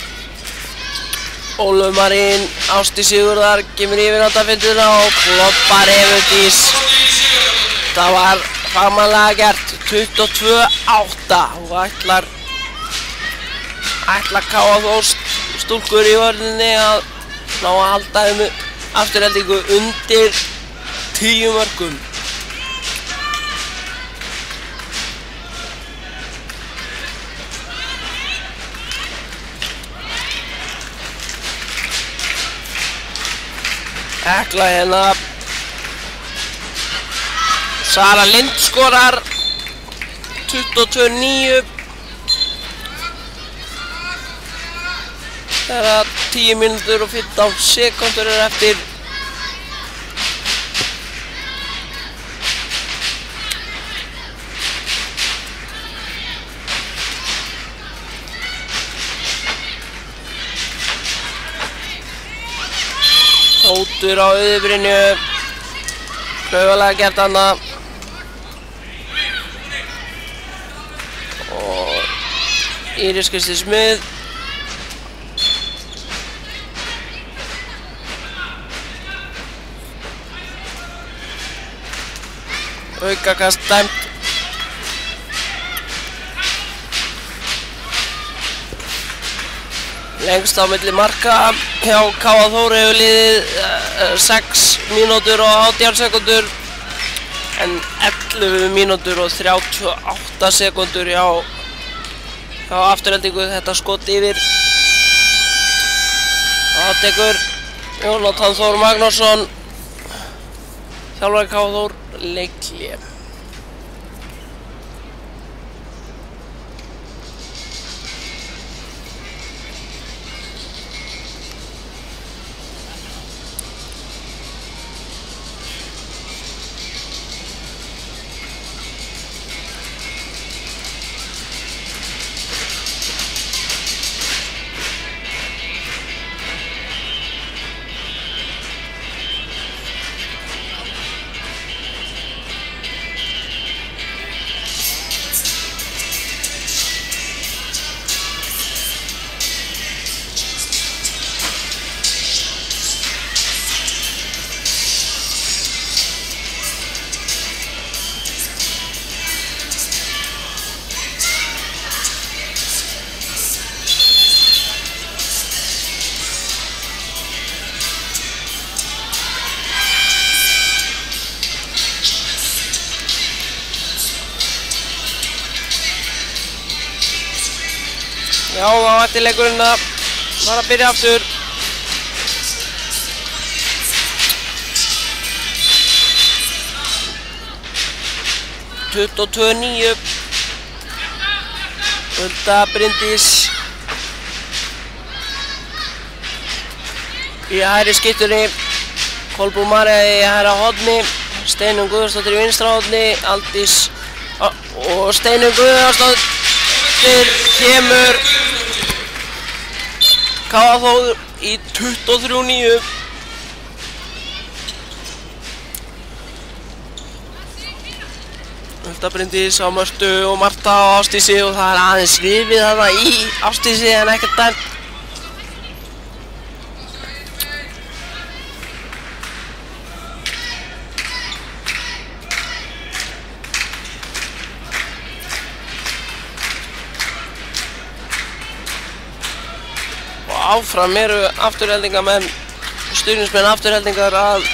S1: Ólöf Marín, Ásti Sigurðar, kemur yfir á tafinduna og kloppar Evu Dís. Það var fagmannlega gert. 22-8 og ætlar Káa Þór stúlkur í vörninni að ná að halda Aftureldingu undir 10 mörkum. Hekla hérna. Sara Lind skorar 22-9. Þegar 10 mínútur og 15 sekúndur eftir. Tótur á Brynju. Klaufalega gert hana. Og Íris Kristi Smið. Aukakast dæmt. Lengst á milli marka hjá Káa Þór hefur liðið 6 mínútur og 18 sekúndur en 11 mínútur og 38 sekúndur hjá Aftureldingu. Þetta skot yfir og það tekur Jónatan Þór Magnússon, þjálfari KR Þór, leikhlé. Já, þá ætti leikurinn að fara að byrja aftur. Tuttugu og 2-9. Hulda Bryndís í hægri skiptunni. Kolbrún María í hægra horni. Steinunn Guðjónsdóttir í vinstra horni. Aldís og Steinunn Guðjónsdóttir kemur KR Þór í 23-9. Hulda Bryndís á Mörtu og Marta á Ásdísi og það er aðeins rifið þarna í Ásdísi en ekkert dæmt. Áfram eru afturheldingamenn, stuðningsmenn afturheldingar að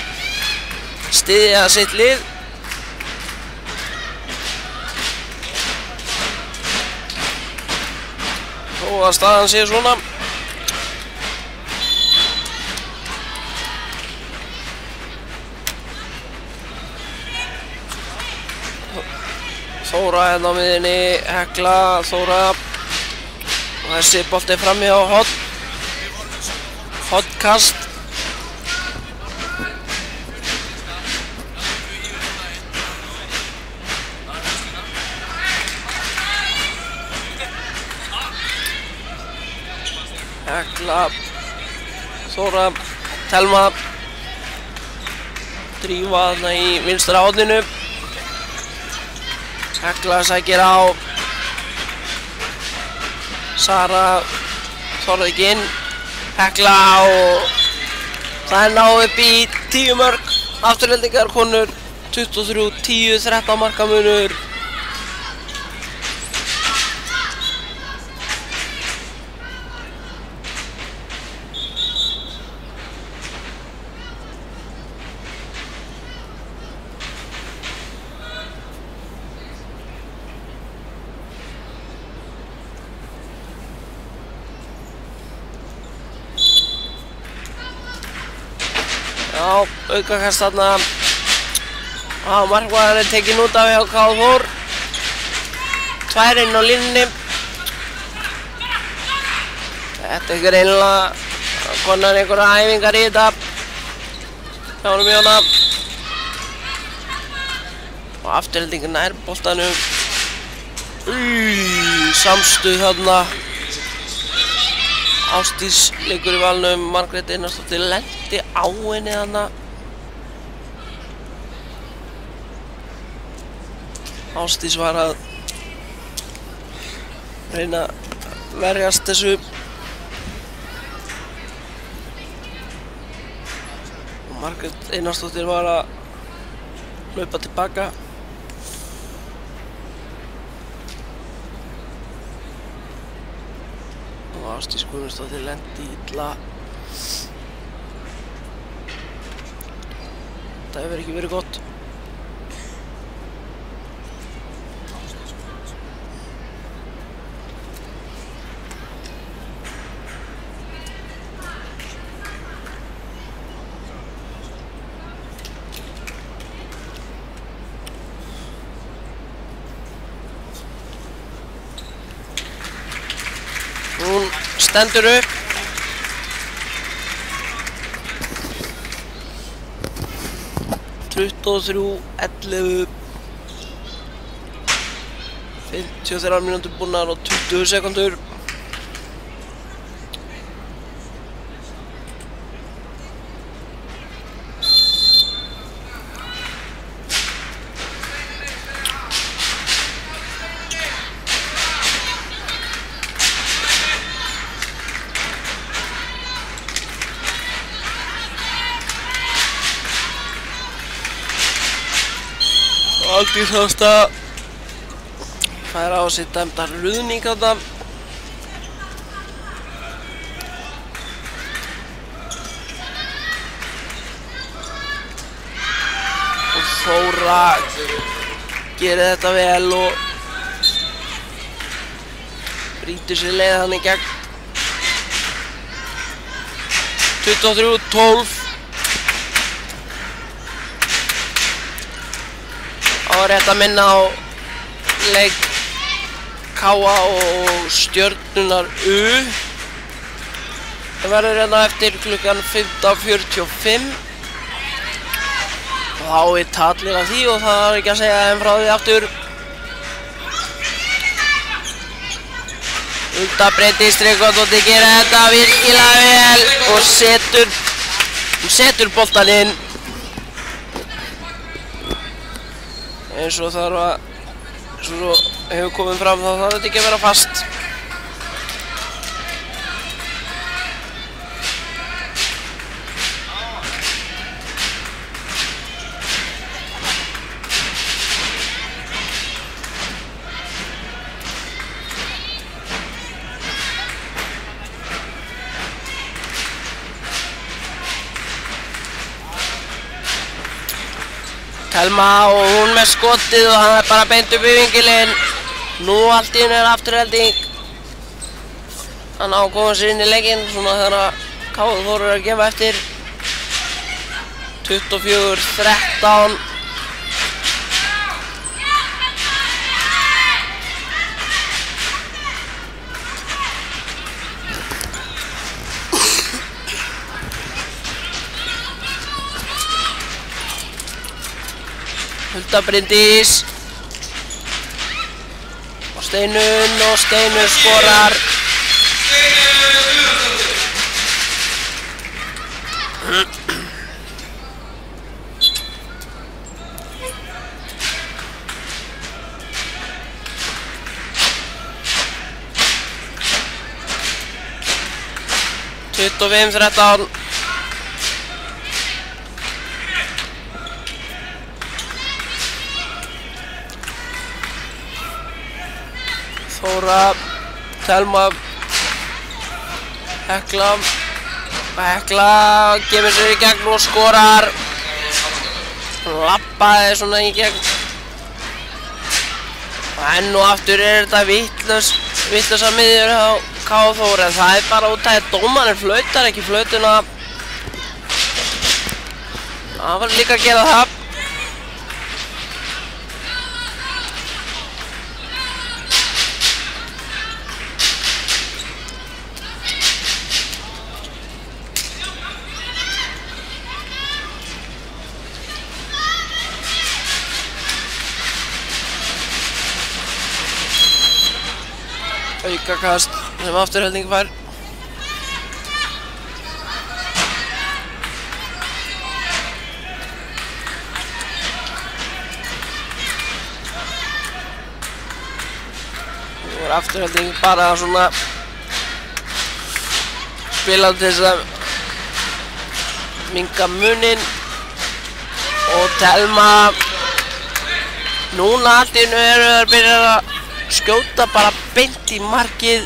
S1: styðja sitt lið. Þó að staðan sé svona. Þóra hérna á miðjunni, Hekla, Þóra og þessi bolti frammi á horn. Hornkast. Hekla, Þóra, Telma, Drífa þarna í vinstra horninu. Hekla sækir á Sara, þorði ekki inn. Hekla og það er náð upp í 10 mörk. Afturheldingar konur 23-10, 13 marka munur. Já, aukakast þarna. Markmaðurinn er tekinn út af hjá KR Þór. 2 inn á línunni. Þetta er greinilega konar einhverja æfingar í þetta. Hjá honum Jóna. Og afturheldingin nær boltanum. Samstuð þarna. Ásdís leikur í valnum, Margrét Einarsdóttir lenti á henni þarna. Ásdís var að reyna að verjast þessu. Og Margrét Einarsdóttir var að hlaupa tilbaka. Ásdís Guðmundsdóttir lenti illa. Það hefur ekki verið gott. stendur upp. (23:11) 53 mínútur búnar og 20 sekúndur. Aldís Ásta fær á sig dæmda ruðning þarna. Og Þóra gerir þetta vel og brýtur sér leið hann í gegn. 23:12. Það var rétt að minna á leik K.A. og Stjörnunar U. Það verður hérna eftir klukkan 15:45. Og þá er tallir af því og það er ekki að segja þeim frá því aftur. Hulda Bryndís Tryggvadóttir gerir þetta virkilega vel og setur boltann inn. Eins og þarf að, eins og hefur komið fram þá þarf þetta ekki að vera fast. Telma og hún með skotið og hann er bara beint upp í vingilinn. Nú allt í hennu er afturhelding. Hann á að koma sér inn í leikinn svona þegar að K.A. Þór að gefa eftir. 24:13. Hulda Bryndís og Steinunn og Steinunn skorar. Tuttugu-fimm, 13. Þóra, Telma, Hekla kemur sér í gegn og skorar. Lappaði svona í gegn. Og enn og aftur er þetta vittlausa miðjur á K.A. Þór en það er bara út af að dómarinn flautar ekki flautuna. Það var líka að gera það. Aukakast sem afturhelding fær. Nú er afturhelding bara svona spilað til þess að minnka muninn og Telma. Núna allt í einu eru þær byrjað að skjóta bara beint í markið.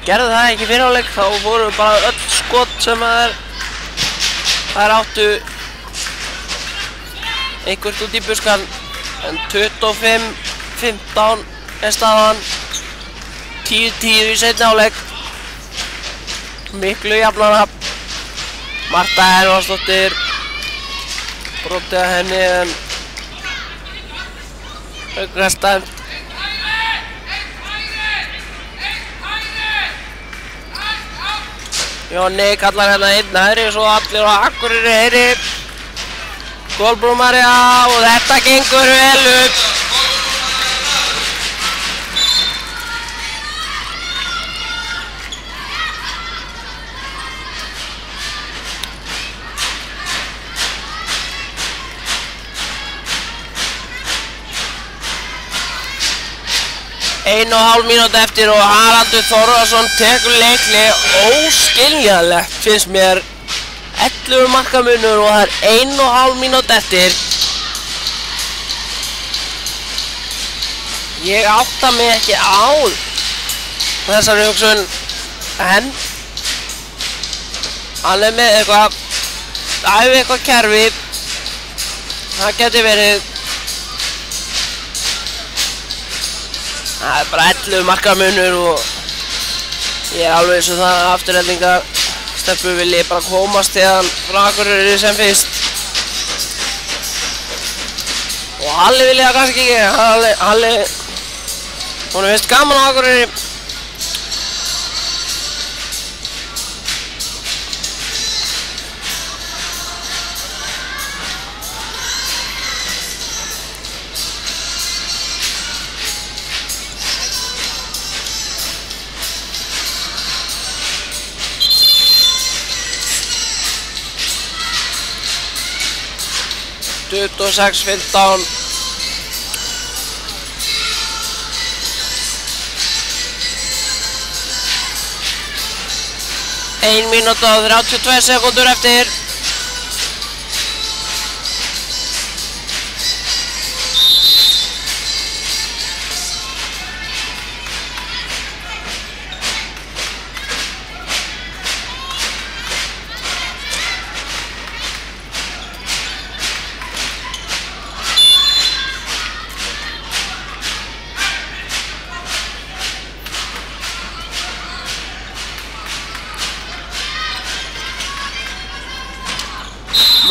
S1: Gerðu það ekki fyrir áleik, þá voru bara öll skot sem þær áttu einhvert út í buskan. En 25-15 er staðan. 10-10 í seinni áleik. Miklu jafnara. Marta Hervarsdóttir brotið að henni en aukast dæmt. Jonni kallar hérna einn hægri svo allir á Akureyri heyri. Kolbrún María og þetta gengur vel upp. Einu og hálf mínúti eftir og Haraldur Þórðarsson tekur leikli. Óskiljanlegt finnst mér. 11 marka munur og það er 1,5 mínúti eftir. Ég átta mig ekki á þessari hugsun en hann er með eitthvað kerfi. Það geti verið. Það er bara 11 marka munur og ég er alveg eins og það að Aftureldingar Stebbu vilji bara komast hérna frá Akureyri sem fyrst. Og Halli vilja það kannski ekki. Halli, hún finnst gaman á Akureyri. og 6-15. Ein mínúta og 32 sekúndur eftir.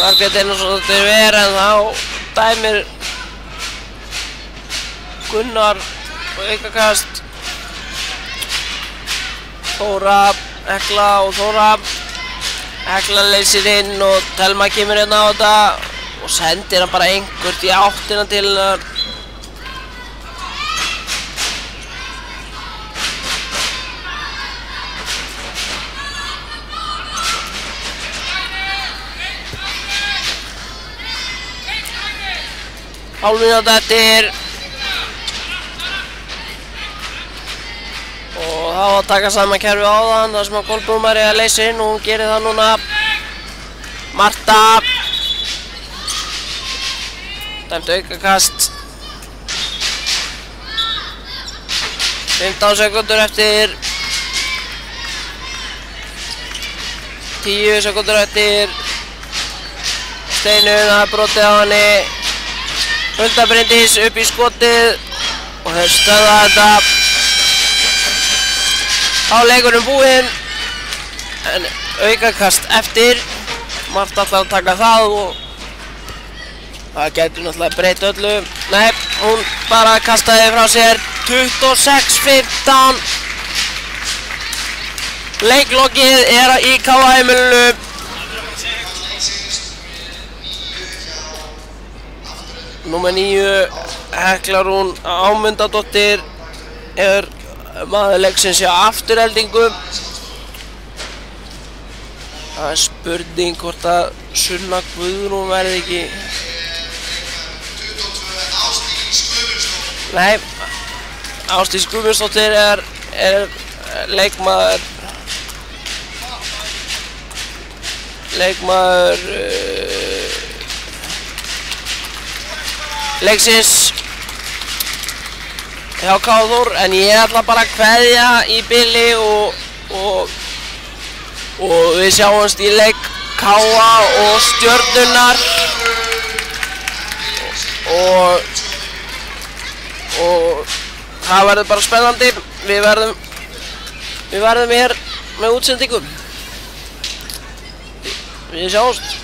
S1: Margrét Einarsdóttir ver en þá dæmir Gunnar og aukakast. Þóra, Hekla og Þóra. Hekla leysir inn og Telma kemur hérna á þetta og sendir hann bara einhvert í áttina til hennar. Hálf mínúta eftir og þá að taka saman kerfi á þann þar sem að Kolbrún María leysir inn og hún gerir það núna. Marta dæmt aukakast. 15 sekúndur eftir. 10 sekúndur eftir. Steinun að brotið á henni. Hulda Bryndís upp í skotið og þeir stöða þetta. Þá leikurinn búinn en aukakast eftir. Marta ætlar að taka það og það getur náttúrulega breytt öllu. Nei, hún bara kastaði frá sér. 26-15. Leiklokið er í KA-heimilinu. Númer 9, Hekla Rún Ámundadóttir er maður leiksins hjá Aftureldingu. Það er spurning hvort að Sunna Guðrún verði ekki. Nei, Ásdís Guðmundsdóttir er leikmaður leiksins hjá Káður en ég ætla bara að kveðja í bili og við sjáumst í leik Káa og Stjörnunnar og það verður bara spennandi. Við verðum hér með útsendingum. Við sjáumst.